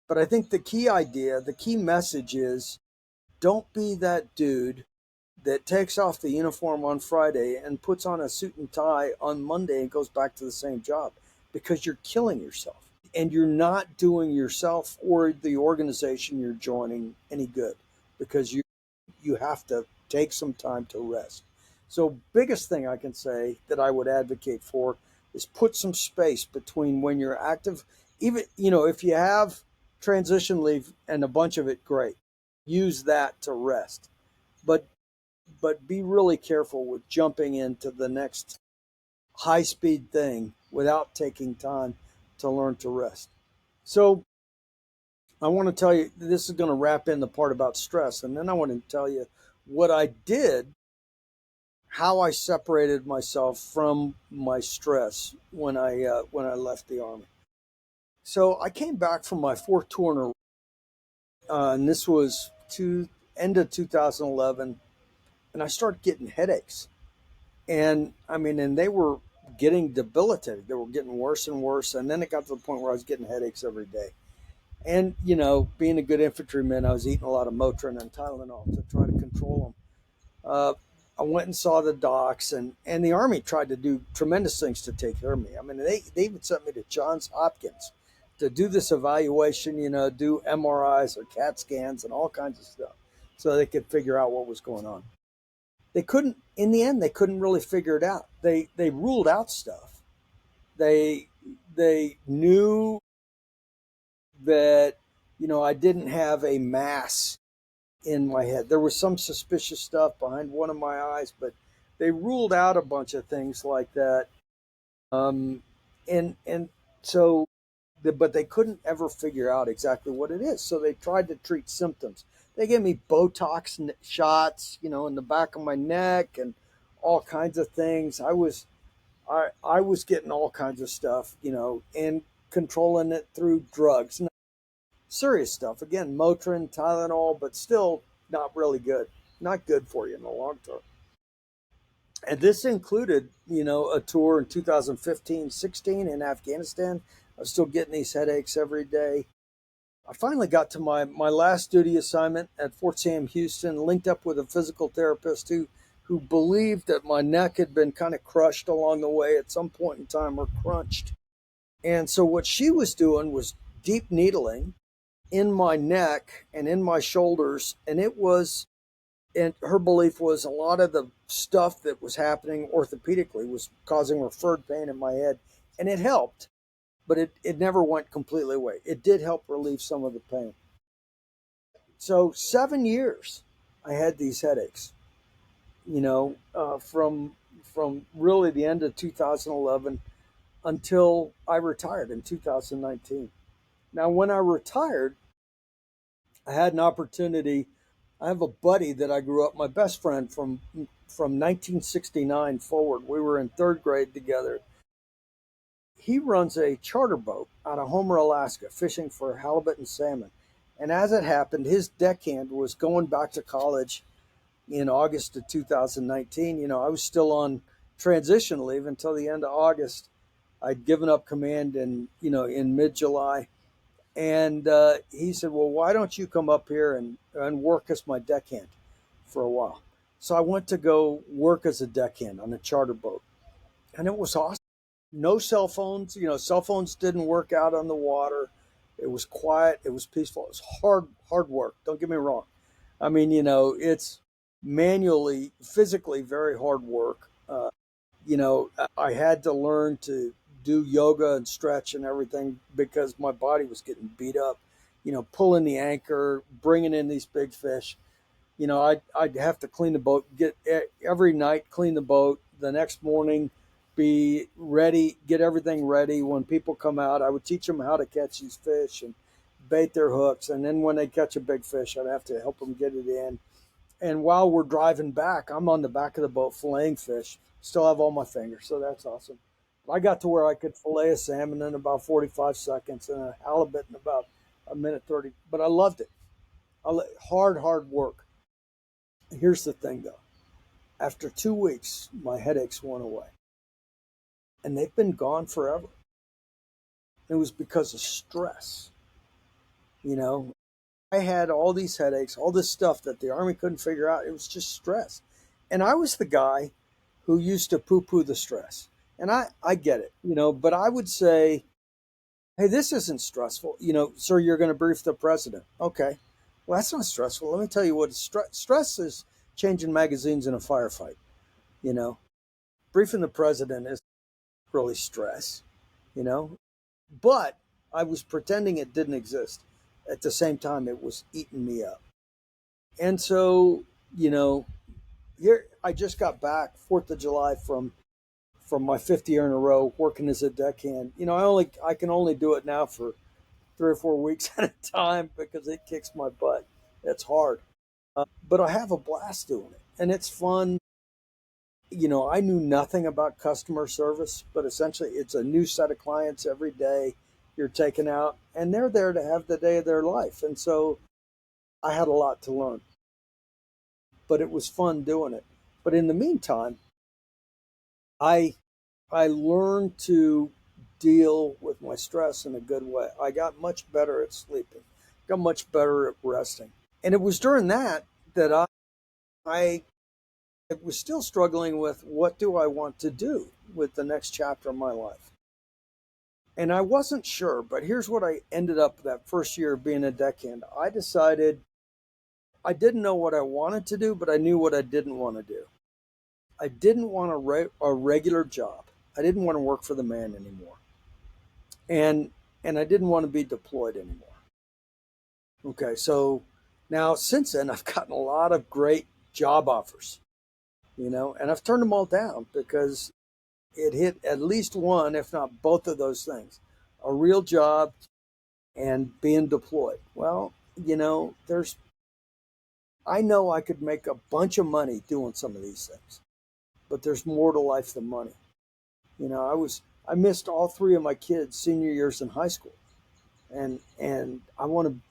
I think the key idea, the key message is don't be that dude that takes off the uniform on Friday and puts on a suit and tie on Monday and goes back to the same job because you're killing yourself and you're not doing yourself or the organization you're joining any good because you have to take some time to rest. So biggest thing I can say that I would advocate for is put some space between when you're active. Even, if you have transition leave and a bunch of it, great. Use that to rest. But be really careful with jumping into the next high speed thing without taking time to learn to rest. So I want to tell you, this is going to wrap in the part about stress. And then I want to tell you what I did, how I separated myself from my stress when I left the Army. So I came back from my fourth tour in a and this was end of 2011, and I started getting headaches. And I mean, and they were getting debilitated. They were getting worse and worse. And then it got to the point where I was getting headaches every day. And, being a good infantryman, I was eating a lot of Motrin and Tylenol to try to control them. I went and saw the docs, and the Army tried to do tremendous things to take care of me. I mean, they even sent me to Johns Hopkins to do this evaluation, do MRIs or CAT scans and all kinds of stuff so they could figure out what was going on. They couldn't, in the end, they couldn't really figure it out. They ruled out stuff. They, they knew that, I didn't have a mass in my head. There was some suspicious stuff behind one of my eyes, but they ruled out a bunch of things like that. Um, and so, but they couldn't ever figure out exactly what it is. So they tried to treat symptoms. They gave me Botox shots, in the back of my neck and all kinds of things. I was getting all kinds of stuff, and controlling it through drugs. Serious stuff. Again, Motrin, Tylenol, but still not really good. Not good for you in the long term. And this included, a tour in 2015, 16 in Afghanistan. I was still getting these headaches every day. I finally got to my last duty assignment at Fort Sam Houston, linked up with a physical therapist who believed that my neck had been kind of crushed along the way at some point in time, or crunched. And so what she was doing was deep needling in my neck and in my shoulders. And her belief was a lot of the stuff that was happening orthopedically was causing referred pain in my head. And it helped, but it never went completely away. It did help relieve some of the pain. So 7 years I had these headaches, from really the end of 2011 until I retired in 2019. Now, when I retired, I had an opportunity. I have a buddy that I grew up, my best friend from 1969 forward. We were in third grade together. He runs a charter boat out of Homer, Alaska, fishing for halibut and salmon. And as it happened, his deckhand was going back to college in August of 2019. I was still on transition leave until the end of August. I'd given up command in mid-July. And he said, well, why don't you come up here and work as my deckhand for a while? So I went to go work as a deckhand on a charter boat. And it was awesome. No cell phones. Cell phones didn't work out on the water. It was quiet. It was peaceful. It was hard work. Don't get me wrong. I mean, it's manually, physically very hard work. I had to learn to do yoga and stretch and everything because my body was getting beat up, pulling the anchor, bringing in these big fish. I'd have to clean the boat, every night, clean the boat. The next morning, be ready, get everything ready. When people come out, I would teach them how to catch these fish and bait their hooks. And then when they catch a big fish, I'd have to help them get it in. And while we're driving back, I'm on the back of the boat filleting fish. Still have all my fingers, so that's awesome. I got to where I could fillet a salmon in about 45 seconds and a halibut in about a minute 30. But I loved it. Hard work. Here's the thing, though. After 2 weeks, my headaches went away. And they've been gone forever. It was because of stress. You know, I had all these headaches, all this stuff that the Army couldn't figure out. It was just stress. And I was the guy who used to poo poo the stress. And I get it, but I would say, hey, this isn't stressful. Sir, you're going to brief the president. Okay. Well, that's not stressful. Let me tell you what stress is: changing magazines in a firefight. You know, briefing the president is really stress, you know, but I was pretending it didn't exist. At the same time, it was eating me up. And so, here I just got back 4th of July from my 5th year in a row working as a deckhand. I can only do it now for 3 or 4 weeks at a time because it kicks my butt. It's hard. But I have a blast doing it. And it's fun. I knew nothing about customer service, but essentially it's a new set of clients every day you're taking out, and they're there to have the day of their life. And so I had a lot to learn, but it was fun doing it. But in the meantime, I I learned to deal with my stress in a good way. I got much better at sleeping, got much better at resting. And it was during that I was still struggling with what do I want to do with the next chapter of my life. And I wasn't sure, but here's what I ended up that first year of being a deckhand. I decided I didn't know what I wanted to do, but I knew what I didn't want to do. I didn't want a regular job. I didn't want to work for the man anymore. And I didn't want to be deployed anymore. Okay, so now since then I've gotten a lot of great job offers, and I've turned them all down because it hit at least one, if not both of those things, a real job and being deployed. Well, I know I could make a bunch of money doing some of these things, but there's more to life than money. I missed all three of my kids' senior years in high school, and I want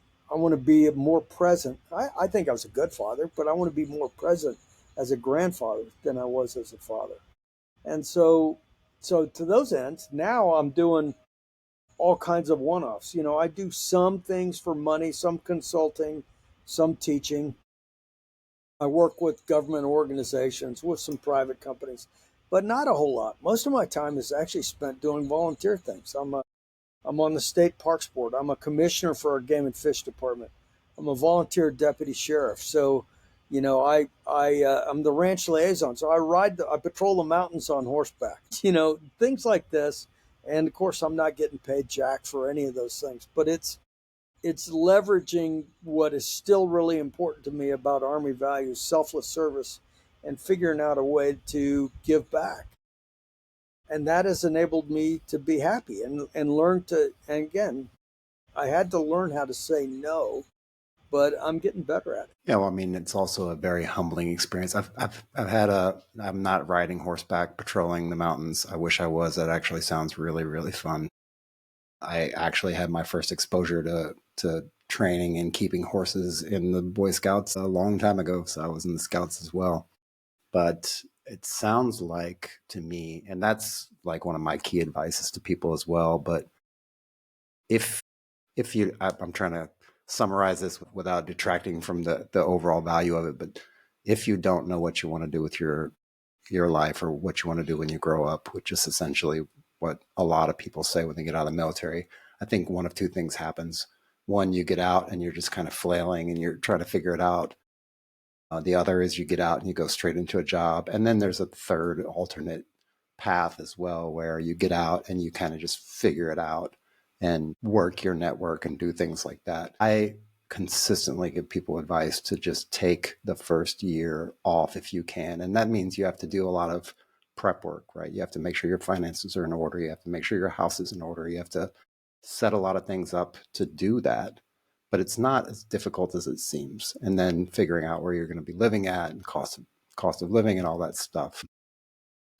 to be more present. I think I was a good father, but I want to be more present as a grandfather than I was as a father. And so to those ends, now I'm doing all kinds of one-offs. I do some things for money, some consulting, some teaching. I work with government organizations, with some private companies, but not a whole lot. Most of my time is actually spent doing volunteer things. I'm on the state parks board. I'm a commissioner for our game and fish department. I'm a volunteer deputy sheriff. So, I'm the ranch liaison. So I patrol the mountains on horseback. Things like this. And of course, I'm not getting paid jack for any of those things. But it's leveraging what is still really important to me about Army values, selfless service, and figuring out a way to give back. And that has enabled me to be happy and learn to, and again, I had to learn how to say no, but I'm getting better at it. Yeah, well, I mean, it's also a very humbling experience. I'm not riding horseback, patrolling the mountains. I wish I was. That actually sounds really, really fun. I actually had my first exposure to training and keeping horses in the Boy Scouts a long time ago. So I was in the Scouts as well. But it sounds like to me, and that's like one of my key advices to people as well. But if I'm trying to summarize this without detracting from the overall value of it, but if you don't know what you want to do with your life or what you want to do when you grow up, which is essentially what a lot of people say when they get out of the military, I think one of two things happens. One, you get out and you're just kind of flailing and you're trying to figure it out. The other is you get out and you go straight into a job. And then there's a third alternate path as well, where you get out and you kind of just figure it out and work your network and do things like that. I consistently give people advice to just take the first year off if you can. And that means you have to do a lot of prep work, right? You have to make sure your finances are in order. You have to make sure your house is in order. You have to set a lot of things up to do that. But it's not as difficult as it seems. And then figuring out where you're going to be living at and cost of living and all that stuff.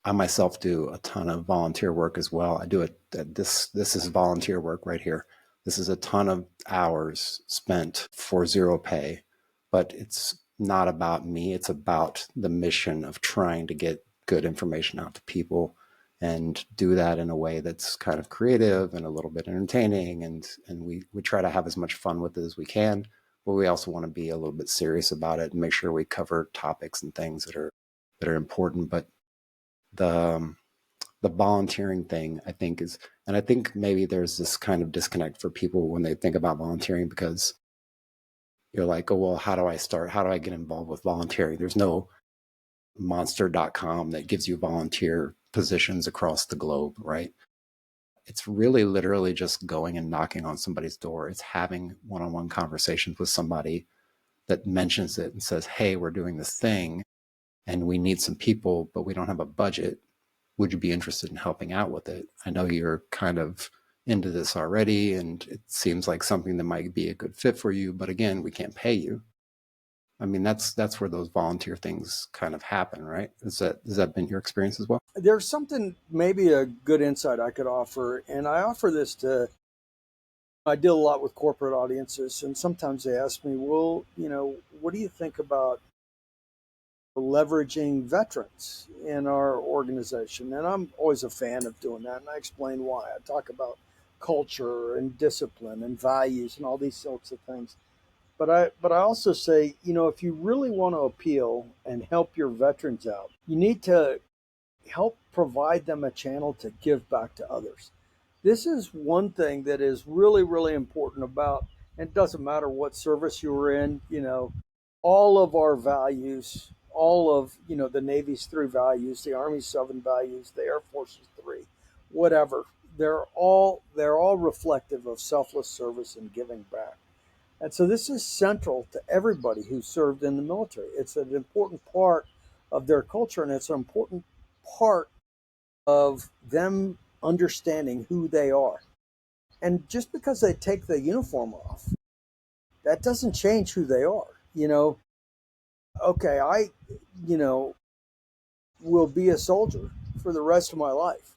I myself do a ton of volunteer work as well. I do it. This is volunteer work right here. This is a ton of hours spent for zero pay, but it's not about me. It's about the mission of trying to get good information out to people and do that in a way that's kind of creative and a little bit entertaining. And we try to have as much fun with it as we can, but we also want to be a little bit serious about it and make sure we cover topics and things that are important. But the volunteering thing, I think, is, and I think maybe there's this kind of disconnect for people when they think about volunteering, because you're like, oh, well, how do I start? How do I get involved with volunteering? There's no monster.com that gives you volunteer positions across the globe, right? It's really literally just going and knocking on somebody's door. It's having one-on-one conversations with somebody that mentions it and says, hey, we're doing this thing and we need some people, but we don't have a budget. Would you be interested in helping out with it? I know you're kind of into this already, and it seems like something that might be a good fit for you, but again, we can't pay you. I mean, that's where those volunteer things kind of happen, right? Has that been your experience as well? There's something, maybe a good insight I could offer, and I offer this to, I deal a lot with corporate audiences, and sometimes they ask me, well, what do you think about leveraging veterans in our organization? And I'm always a fan of doing that, and I explain why. I talk about culture and discipline and values and all these sorts of things. But I also say, if you really want to appeal and help your veterans out, you need to help provide them a channel to give back to others. This is one thing that is really, really important about, and it doesn't matter what service you were in, all of our values, all of, the Navy's 3 values, the Army's 7 values, the Air Force's 3, whatever. They're all reflective of selfless service and giving back. And so this is central to everybody who served in the military. It's an important part of their culture, and it's an important part of them understanding who they are. And just because they take the uniform off, that doesn't change who they are. Okay, I, you know, will be a soldier for the rest of my life.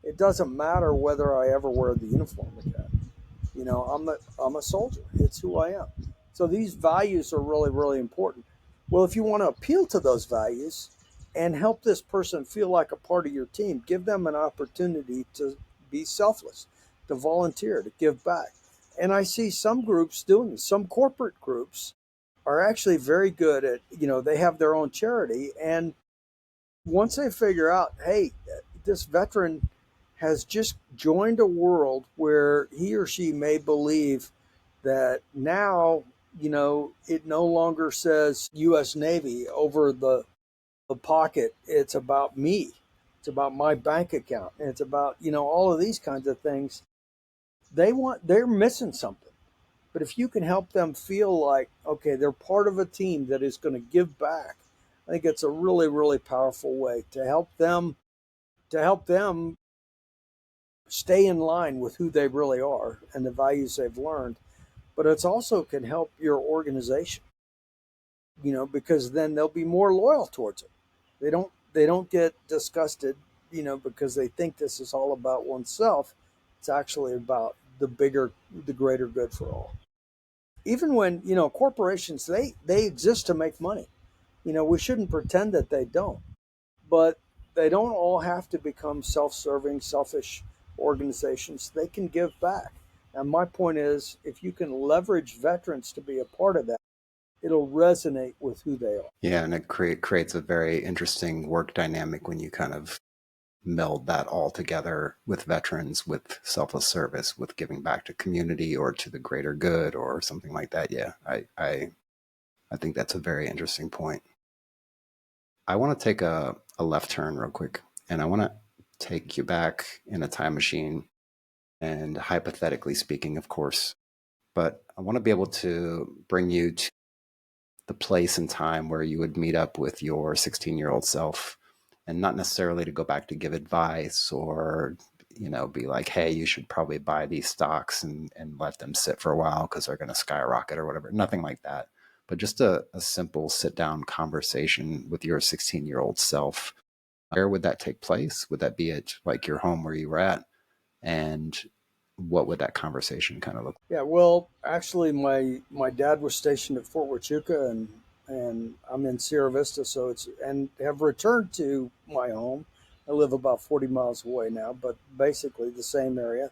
It doesn't matter whether I ever wear the uniform again. I'm a soldier. It's who I am. So these values are really, really important. Well, if you want to appeal to those values and help this person feel like a part of your team, give them an opportunity to be selfless, to volunteer, to give back. And I see some groups doing this. Some corporate groups are actually very good at, they have their own charity. And once they figure out, hey, this veteran has just joined a world where he or she may believe that now, it no longer says U.S. Navy over the pocket. It's about me. It's about my bank account. And it's about, all of these kinds of things. They're missing something. But if you can help them feel like, okay, they're part of a team that is going to give back, I think it's a really, really powerful way to help them stay in line with who they really are and the values they've learned. But it's also can help your organization, because then they'll be more loyal towards it. They don't get disgusted, because they think this is all about oneself. It's actually about the greater good for all. Even when, corporations, they exist to make money. We shouldn't pretend that they don't, but they don't all have to become self-serving, selfish organizations. They can give back. And my point is, if you can leverage veterans to be a part of that, it'll resonate with who they are. Yeah, and it creates a very interesting work dynamic when you kind of meld that all together with veterans, with selfless service, with giving back to community or to the greater good or something like that. Yeah, I think that's a very interesting point. I want to take a left turn real quick, and I want to take you back in a time machine, and hypothetically speaking, of course, but I want to be able to bring you to the place and time where you would meet up with your 16-year-old self, and not necessarily to go back to give advice or be like, hey, you should probably buy these stocks and let them sit for a while because they're going to skyrocket or whatever. Nothing like that, but just a simple sit down conversation with your 16-year-old self. Where would that take place? Would that be at like your home where you were at? And what would that conversation kind of look Yeah, well, actually, my dad was stationed at Fort Huachuca, and I'm in Sierra Vista, so it's and have returned to my home. I live about 40 miles away now, but basically the same area.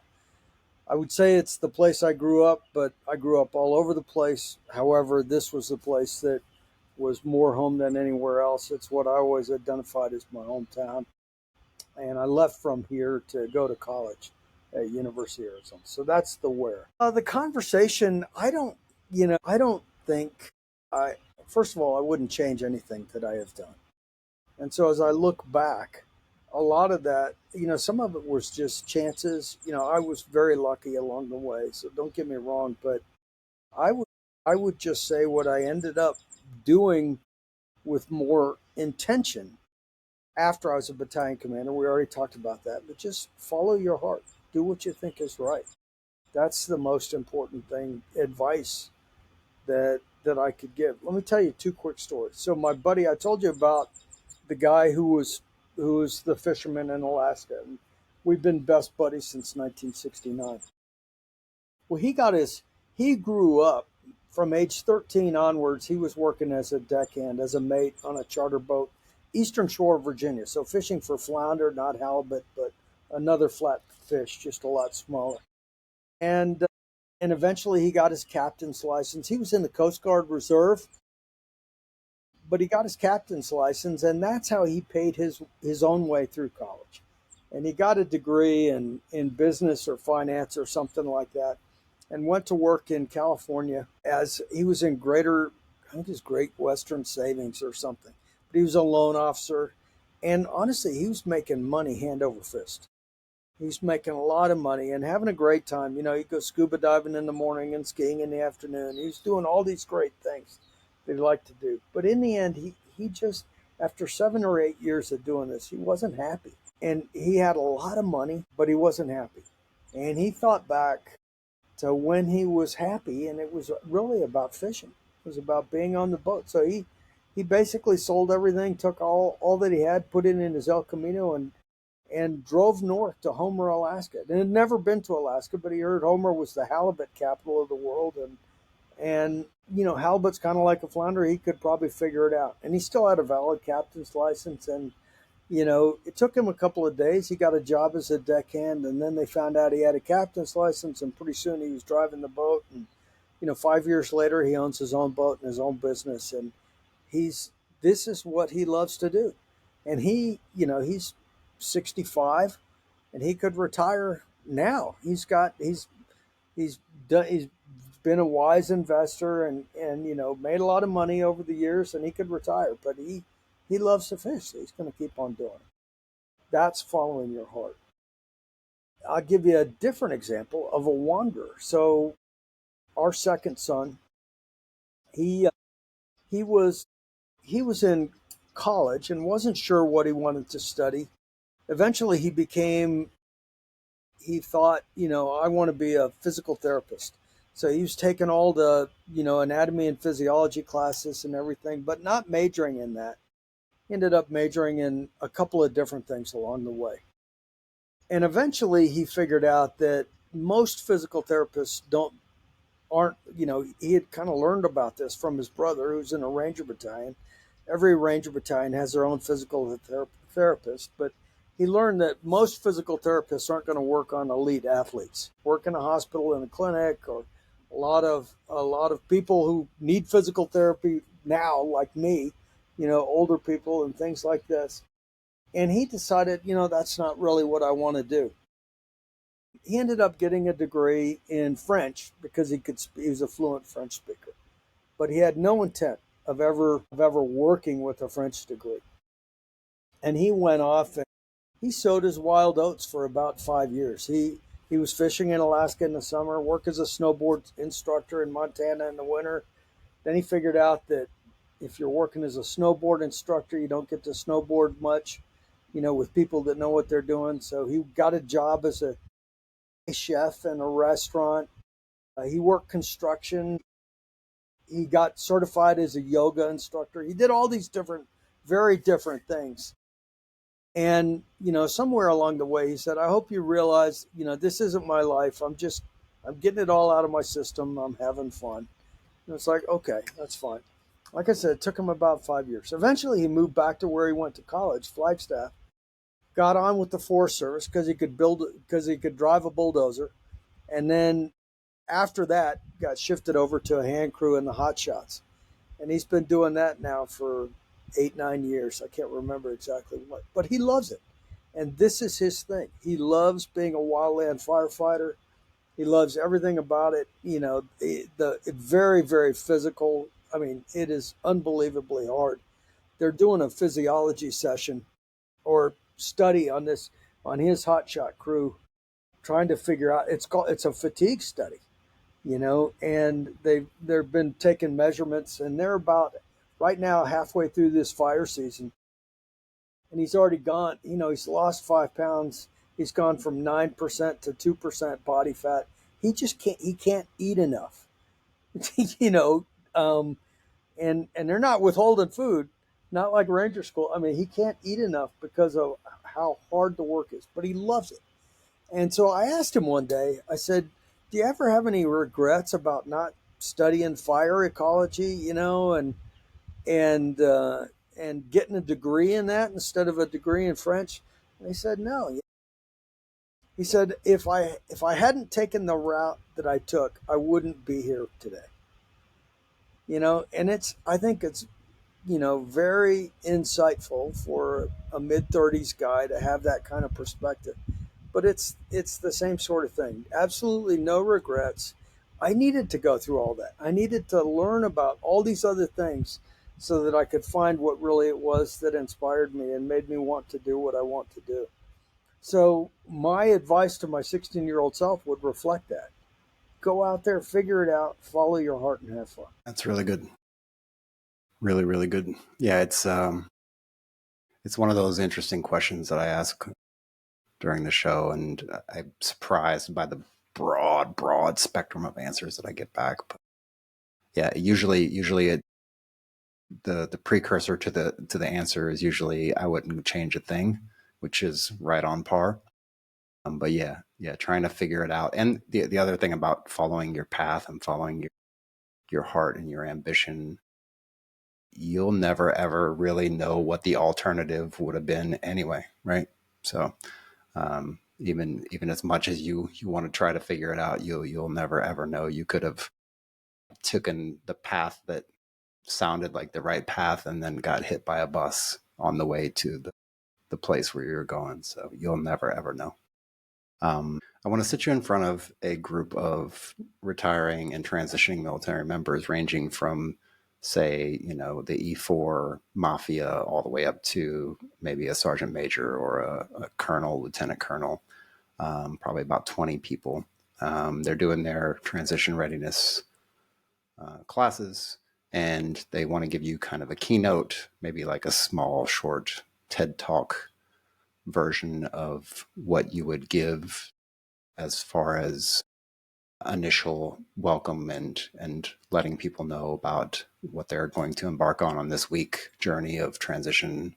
I would say it's the place I grew up, but I grew up all over the place. However, this was the place that was more home than anywhere else. It's what I always identified as my hometown. And I left from here to go to college at University of Arizona. So that's the where. The conversation, I don't think I, first of all, I wouldn't change anything that I have done. And so as I look back, a lot of that, some of it was just chances. I was very lucky along the way. So don't get me wrong, but I would, I would just say what I ended up doing with more intention after I was a battalion commander. We already talked about that, but just follow your heart. Do what you think is right. That's the most important thing, advice that I could give. Let me tell you two quick stories. So my buddy, I told you about the guy who was the fisherman in Alaska. And we've been best buddies since 1969. Well, he grew up from age 13 onwards. He was working as a deckhand, as a mate on a charter boat, eastern shore of Virginia. So fishing for flounder, not halibut, but another flat fish, just a lot smaller. And and eventually he got his captain's license. He was in the Coast Guard Reserve, but he got his captain's license, and that's how he paid his own way through college. And he got a degree in business or finance or something like that, and went to work in California as he was in I think it's Great Western Savings or something. But he was a loan officer, and honestly, he was making money hand over fist. He's making a lot of money and having a great time. You know, he'd go scuba diving in the morning and skiing in the afternoon. He was doing all these great things that he liked to do. But in the end, he just, after 7 or 8 years of doing this, he wasn't happy. And he had a lot of money, but he wasn't happy. And he thought back to when he was happy, and it was really about fishing. It was about being on the boat. So he basically sold everything, took all that he had, put it in his El Camino, and drove north to Homer, Alaska. And had never been to Alaska, but he heard Homer was the halibut capital of the world, and you know, halibut's kind of like a flounder. He could probably figure it out, and he still had a valid captain's license. And you know, it took him a couple of days. He got a job as a deckhand, and then they found out he had a captain's license, and pretty soon he was driving the boat. And you know, 5 years later, he owns his own boat and his own business, and he's this is what he loves to do. And he's 65, and he could retire now. He's done he's been a wise investor, and you know, made a lot of money over the years, and he could retire, but he loves to fish, so he's going to keep on doing it. That's following your heart. I'll give you a different example of a wanderer. So our second son, he he was he was in college and wasn't sure what he wanted to study. Eventually he thought, you know, I want to be a physical therapist. So he was taking all the, you know, anatomy and physiology classes and everything, but not majoring in that. He ended up majoring in a couple of different things along the way. And eventually he figured out that most physical therapists don't aren't, you know, he had kind of learned about this from his brother who's in a Ranger battalion. Every Ranger battalion has their own physical therapist, but he learned that most physical therapists aren't going to work on elite athletes. Work in a hospital, in a clinic, or a lot of people who need physical therapy now, like me, you know, older people and things like this. And he decided, you know, that's not really what I want to do. He ended up getting a degree in French because he was a fluent French speaker, but he had no intent of ever working with a French degree. And he went off and he sowed his wild oats for about 5 years. He was fishing in Alaska in the summer, worked as a snowboard instructor in Montana in the winter. Then he figured out that if you're working as a snowboard instructor, you don't get to snowboard much, you know, with people that know what they're doing. So he got a job as a chef in a restaurant. He worked construction. He got certified as a yoga instructor. He did all these very different things. And, you know, somewhere along the way, he said, I hope you realize, you know, this isn't my life. I'm getting it all out of my system. I'm having fun. And it's like, okay, that's fine. Like I said, it took him about 5 years. Eventually, he moved back to where he went to college, Flagstaff, got on with the Forest Service because he could drive a bulldozer. And then after that, got shifted over to a hand crew in the hot shots. And he's been doing that now for 8, 9 years. I can't remember exactly what, but he loves it. And this is his thing. He loves being a wildland firefighter. He loves everything about it. You know, the very, very physical. I mean, it is unbelievably hard. They're doing a physiology session or study on his hotshot crew, trying to figure out. It's a fatigue study, you know, and they've been taking measurements, and they're about right now halfway through this fire season, and he's already gone. You know, he's lost 5 pounds. He's gone from 9% to 2% body fat. He can't eat enough. you know, um, and they're not withholding food, not like Ranger School. I mean, he can't eat enough because of how hard the work is, but he loves it. And so I asked him one day, I said, "Do you ever have any regrets about not studying fire ecology, and and getting a degree in that instead of a degree in French?" And he said, "No." He said, "If I hadn't taken the route that I took, I wouldn't be here today." And I think it's very insightful for a mid 30s guy to have that kind of perspective. But it's the same sort of thing. Absolutely no regrets. I needed to go through all that. I needed to learn about all these other things so that I could find what really it was that inspired me and made me want to do what I want to do. So my advice to my 16-year-old self would reflect that. Go out there, figure it out, follow your heart, and have fun. That's really good. Really, really good. Yeah, it's one of those interesting questions that I ask during the show, and I'm surprised by the broad spectrum of answers that I get back. But yeah, usually the precursor to the answer is usually I wouldn't change a thing, which is right on par. But yeah, trying to figure it out. And the other thing about following your path and following your heart and your ambition, you'll never ever really know what the alternative would have been anyway, right? So even as much as you want to try to figure it out, you'll never ever know. You could have taken the path that sounded like the right path and then got hit by a bus on the way to the place where you're going. So you'll never ever know. I want to sit you in front of a group of retiring and transitioning military members, ranging from, say, the E4 mafia all the way up to maybe a sergeant major or a colonel, lieutenant colonel, probably about 20 people. They're doing their transition readiness classes, and they want to give you kind of a keynote, maybe like a small, short TED Talk version of what you would give as far as initial welcome and letting people know about what they're going to embark on this week journey of transition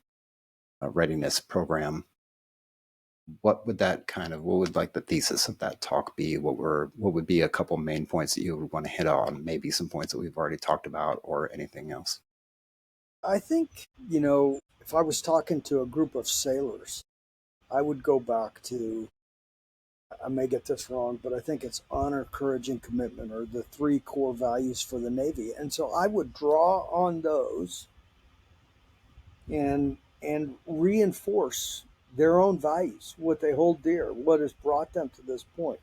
readiness program. What would like the thesis of that talk be? What would be a couple main points that you would want to hit on? Maybe some points that we've already talked about or anything else. I think, if I was talking to a group of sailors, I would go back to, I may get this wrong, but I think it's honor, courage, and commitment are the three core values for the Navy. And so I would draw on those and reinforce their own values, what they hold dear, what has brought them to this point,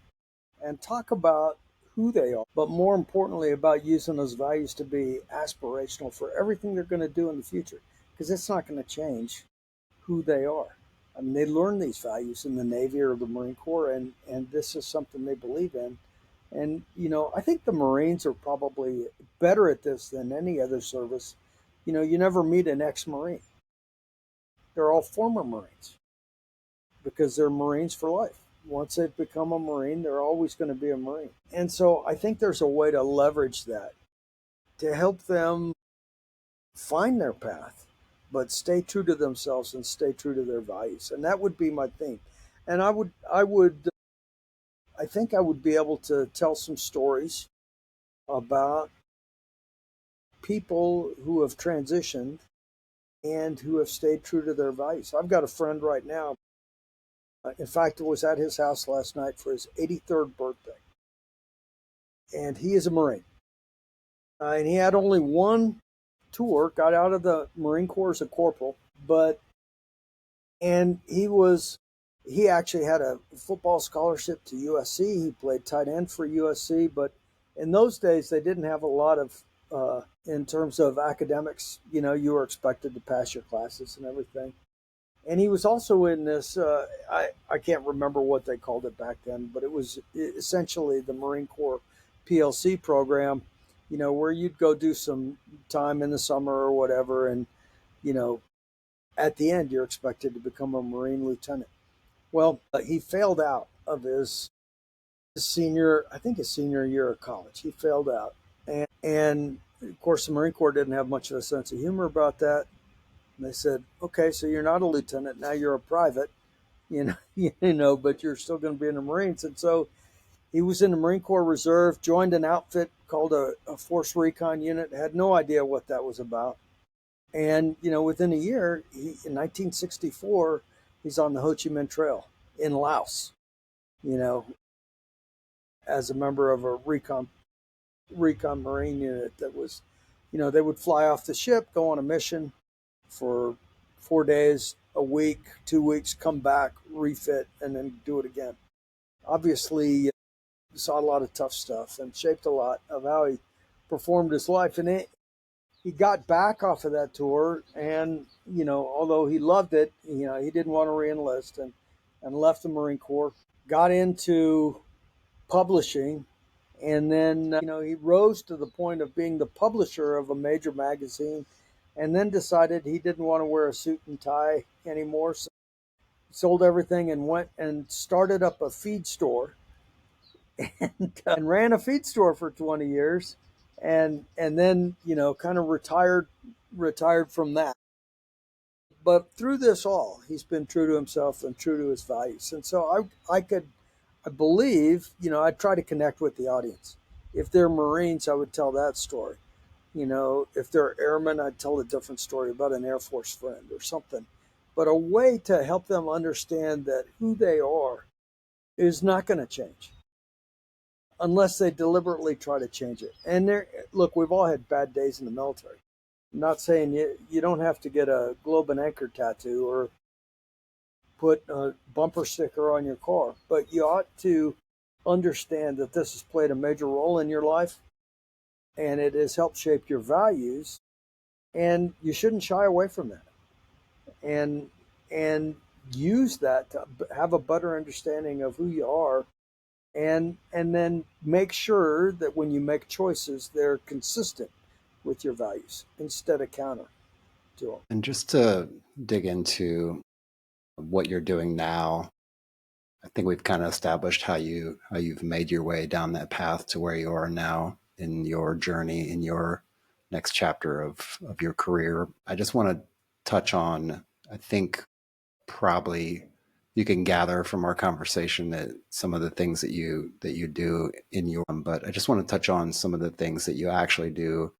and talk about who they are, but more importantly, about using those values to be aspirational for everything they're going to do in the future, because it's not going to change who they are. I mean, they learn these values in the Navy or the Marine Corps, and this is something they believe in. And, I think the Marines are probably better at this than any other service. You never meet an ex Marine, they're all former Marines because they're Marines for life. Once they've become a Marine, they're always going to be a Marine. And so I think there's a way to leverage that to help them find their path, but stay true to themselves and stay true to their values. And that would be my theme. And I think I would be able to tell some stories about people who have transitioned and who have stayed true to their values. I've got a friend right now. In fact, I was at his house last night for his 83rd birthday. And he is a Marine. And he had only one tour, got out of the Marine Corps as a corporal, but and he actually had a football scholarship to USC. He played tight end for USC, but in those days they didn't have a lot of in terms of academics. You were expected to pass your classes and everything. And he was also in this. I can't remember what they called it back then, but it was essentially the Marine Corps PLC program. Where you'd go do some time in the summer or whatever, and you know at the end you're expected to become a Marine lieutenant. Well, he failed out of his senior year of college. He failed out. And of course, the Marine Corps didn't have much of a sense of humor about that. And they said, okay, so you're not a lieutenant. Now you're a private, you know, but you're still going to be in the Marines. And so he was in the Marine Corps Reserve, joined an outfit called a Force Recon Unit, had no idea what that was about. And, within a year, in 1964, he's on the Ho Chi Minh Trail in Laos, you know, as a member of a recon Marine unit that was, they would fly off the ship, go on a mission for 4 days, a week, 2 weeks, come back, refit, and then do it again. Obviously, saw a lot of tough stuff and shaped a lot of how he performed his life. And he got back off of that tour, and although he loved it, he didn't want to reenlist and left the Marine Corps, got into publishing, and then he rose to the point of being the publisher of a major magazine, and then decided he didn't want to wear a suit and tie anymore. So sold everything and went and started up a feed store and ran a feed store for 20 years, and then kind of retired from that. But through this all, he's been true to himself and true to his values. And so I believe, I'd try to connect with the audience. If they're Marines, I would tell that story. If they're airmen, I'd tell a different story about an Air Force friend or something. But a way to help them understand that who they are is not going to change unless they deliberately try to change it. And look, we've all had bad days in the military. I'm not saying you don't have to get a globe and anchor tattoo or put a bumper sticker on your car, but you ought to understand that this has played a major role in your life, and it has helped shape your values, and you shouldn't shy away from that, and use that to have a better understanding of who you are, and then make sure that when you make choices, they're consistent with your values instead of counter to them. And just to dig into what you're doing now, I think we've kind of established how you've made your way down that path to where you are now in your journey, in your next chapter of your career. I just want to touch on, I think probably you can gather from our conversation that some of the things that you do in your, but I just want to touch on some of the things that you actually do,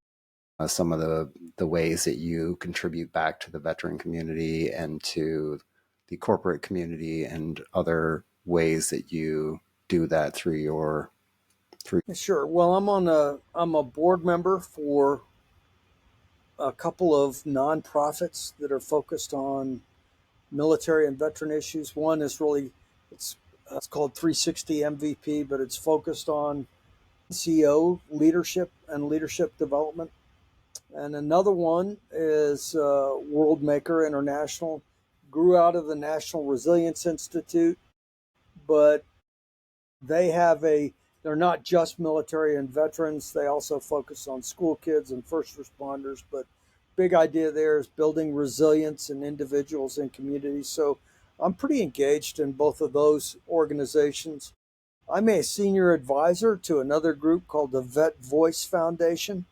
some of the ways that you contribute back to the veteran community and to the corporate community, and other ways that you do that through your Sure. Well, I'm a board member for a couple of nonprofits that are focused on military and veteran issues. One is it's called 360 MVP, but it's focused on CEO leadership and leadership development. And another one is World Maker International. Grew out of the National Resilience Institute, but they're not just military and veterans. They also focus on school kids and first responders. But big idea there is building resilience in individuals and communities. So I'm pretty engaged in both of those organizations. I'm a senior advisor to another group called the Vet Voice Foundation.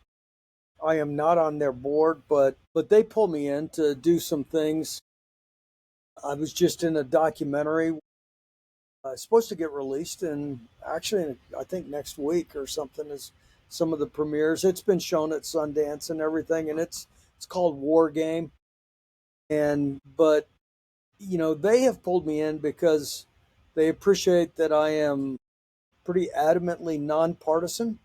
I am not on their board, but they pull me in to do some things. I was just in a documentary supposed to get released, and actually, I think next week or something is some of the premieres. It's been shown at Sundance and everything, and it's called War Game. But they have pulled me in because they appreciate that I am pretty adamantly nonpartisan,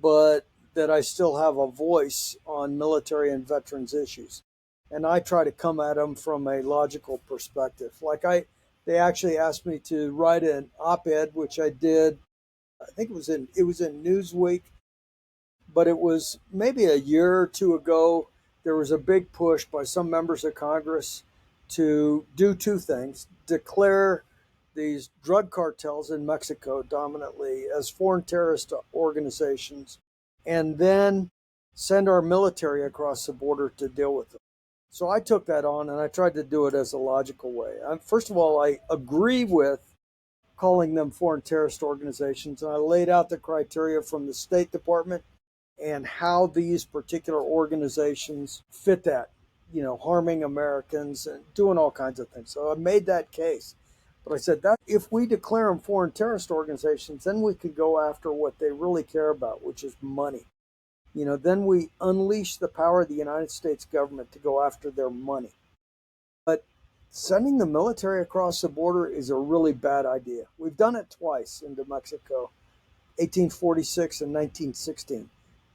but that I still have a voice on military and veterans issues, and I try to come at them from a logical perspective. They actually asked me to write an op-ed, which I did. I think it was in Newsweek, but it was maybe a year or two ago. There was a big push by some members of Congress to do two things: declare these drug cartels in Mexico dominantly as foreign terrorist organizations, and then send our military across the border to deal with them. So I took that on and I tried to do it as a logical way. First of all, I agree with calling them foreign terrorist organizations, and I laid out the criteria from the State Department and how these particular organizations fit that, harming Americans and doing all kinds of things. So I made that case. But I said that if we declare them foreign terrorist organizations, then we could go after what they really care about, which is money. Then we unleash the power of the United States government to go after their money. But sending the military across the border is a really bad idea. We've done it twice into Mexico, 1846 and 1916.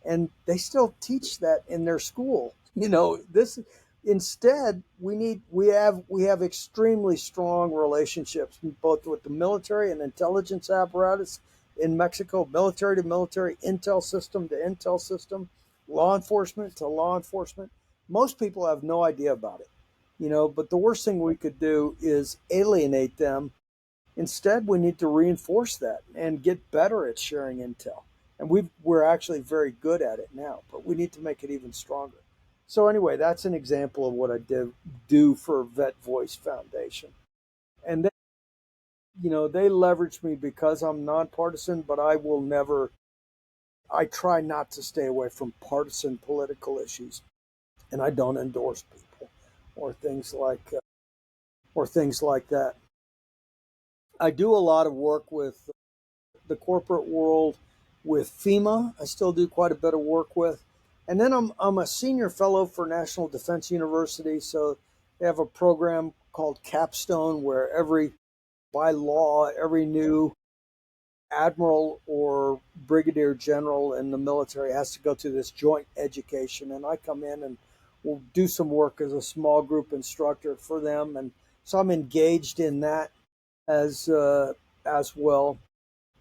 And they still teach that in their school. This instead we have extremely strong relationships both with the military and intelligence apparatus in Mexico, military to military, intel system to intel system, law enforcement to law enforcement. Most people have no idea about it. But the worst thing we could do is alienate them. Instead, we need to reinforce that and get better at sharing intel. And we're actually very good at it now, but we need to make it even stronger. So anyway, that's an example of what I do for Vet Voice Foundation. And they leverage me because I'm nonpartisan, but I try not to stay away from partisan political issues. And I don't endorse people or things like that. I do a lot of work with the corporate world, with FEMA. I still do quite a bit of work with. And then I'm a senior fellow for National Defense University. So they have a program called Capstone where by law, every new admiral or brigadier general in the military has to go through this joint education. And I come in and will do some work as a small group instructor for them. And so I'm engaged in that as well.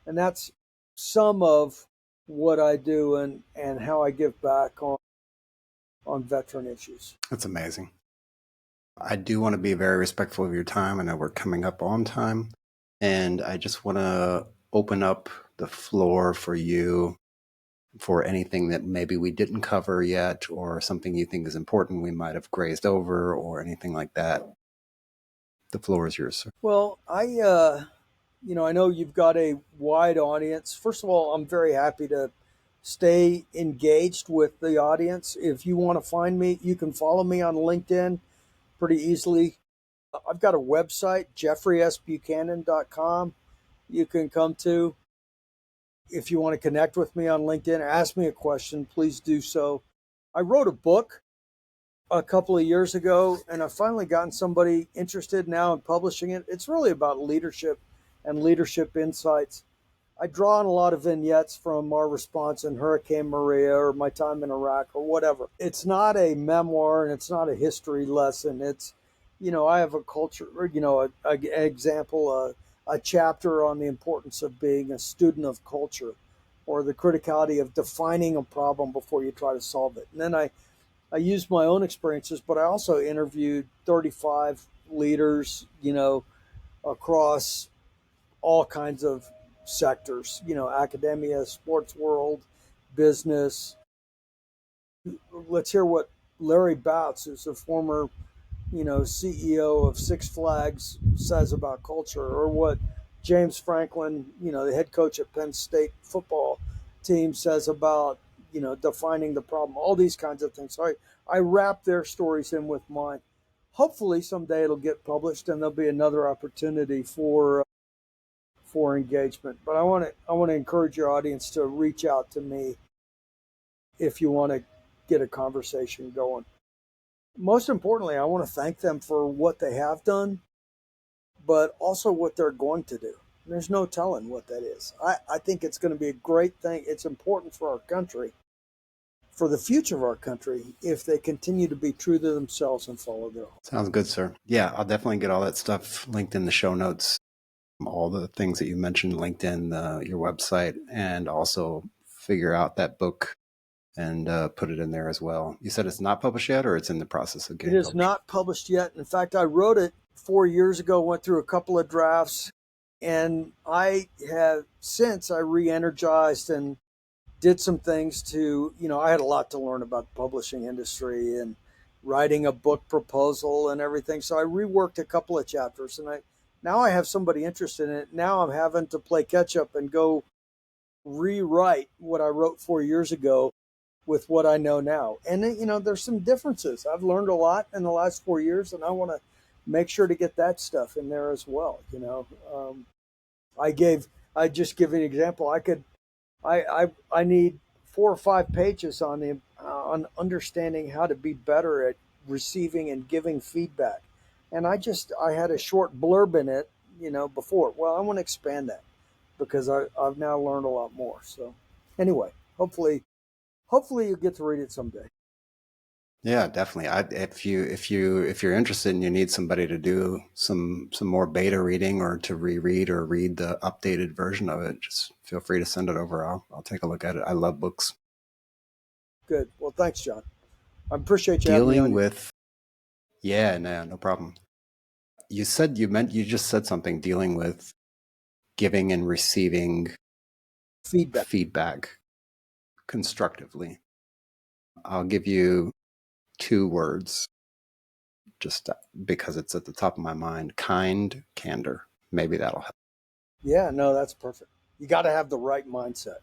And that's some of what I do and how I give back on veteran issues. That's amazing. I do want to be very respectful of your time. I know we're coming up on time, and I just want to open up the floor for you for anything that maybe we didn't cover yet, or something you think is important we might have grazed over, or anything like that. The floor is yours, sir. Well, I know you've got a wide audience. First of all, I'm very happy to stay engaged with the audience. If you want to find me, you can follow me on LinkedIn pretty easily. I've got a website, jeffreysbuchanan.com. You can come to. If you want to connect with me on LinkedIn, ask me a question, please do so. I wrote a book a couple of years ago, and I've finally gotten somebody interested now in publishing it. It's really about leadership and leadership insights. I draw on a lot of vignettes from our response in Hurricane Maria or my time in Iraq or whatever. It's not a memoir and it's not a history lesson. It's, I have a culture, or, an example, a chapter on the importance of being a student of culture or the criticality of defining a problem before you try to solve it. And then I used my own experiences, but I also interviewed 35 leaders, across all kinds of sectors, academia, sports world, business. Let's hear what Larry Bouts, who's a former, CEO of Six Flags, says about culture, or what James Franklin, the head coach at Penn State football team, says about, defining the problem, all these kinds of things. So I wrap their stories in with mine. Hopefully someday it'll get published and there'll be another opportunity for engagement. But I want to encourage your audience to reach out to me if you want to get a conversation going. Most importantly, I want to thank them for what they have done, but also what they're going to do. There's no telling what that is. I think it's going to be a great thing. It's important for our country, for the future of our country, if they continue to be true to themselves and follow their own. Sounds good, sir. Yeah, I'll definitely get all that stuff linked in the show notes. All the things that you mentioned, LinkedIn, your website, and also figure out that book and put it in there as well. You said it's not published yet, or it's in the process of getting It is published? not published yet. In fact, I wrote it 4 years ago, went through a couple of drafts, and I have since I re-energized and did some things to, I had a lot to learn about the publishing industry and writing a book proposal and everything. So I reworked a couple of chapters, and now I have somebody interested in it. Now I'm having to play catch up and go rewrite what I wrote 4 years ago with what I know now. And there's some differences. I've learned a lot in the last 4 years, and I want to make sure to get that stuff in there as well. I gave I just give an example. I need 4 or 5 pages on the on understanding how to be better at receiving and giving feedback. And I had a short blurb in it, before. Well, I want to expand that because I've now learned a lot more. So anyway, hopefully you get to read it someday. Yeah, definitely. If you're interested and you need somebody to do some more beta reading or to reread or read the updated version of it, just feel free to send it over. I'll take a look at it. I love books. Good. Well, thanks, John. I appreciate you having me Dealing on your with, yeah, no problem. You just said something, dealing with giving and receiving feedback. feedback constructively. I'll give you 2 words just because it's at the top of my mind. Kind, candor. Maybe that'll help. Yeah, no, that's perfect. You got to have the right mindset,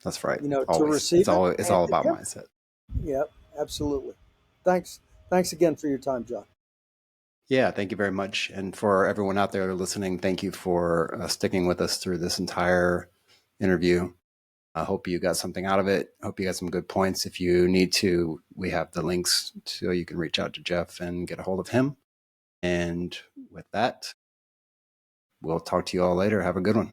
That's right. to Always. receive it It's and all to about give. mindset. Yeah, absolutely. Thanks. Thanks again for your time, John. Yeah, thank you very much. And for everyone out there listening, thank you for sticking with us through this entire interview. I hope you got something out of it. Hope you got some good points. If you need to, we have the links so you can reach out to Jeff and get a hold of him. And with that, we'll talk to you all later. Have a good one.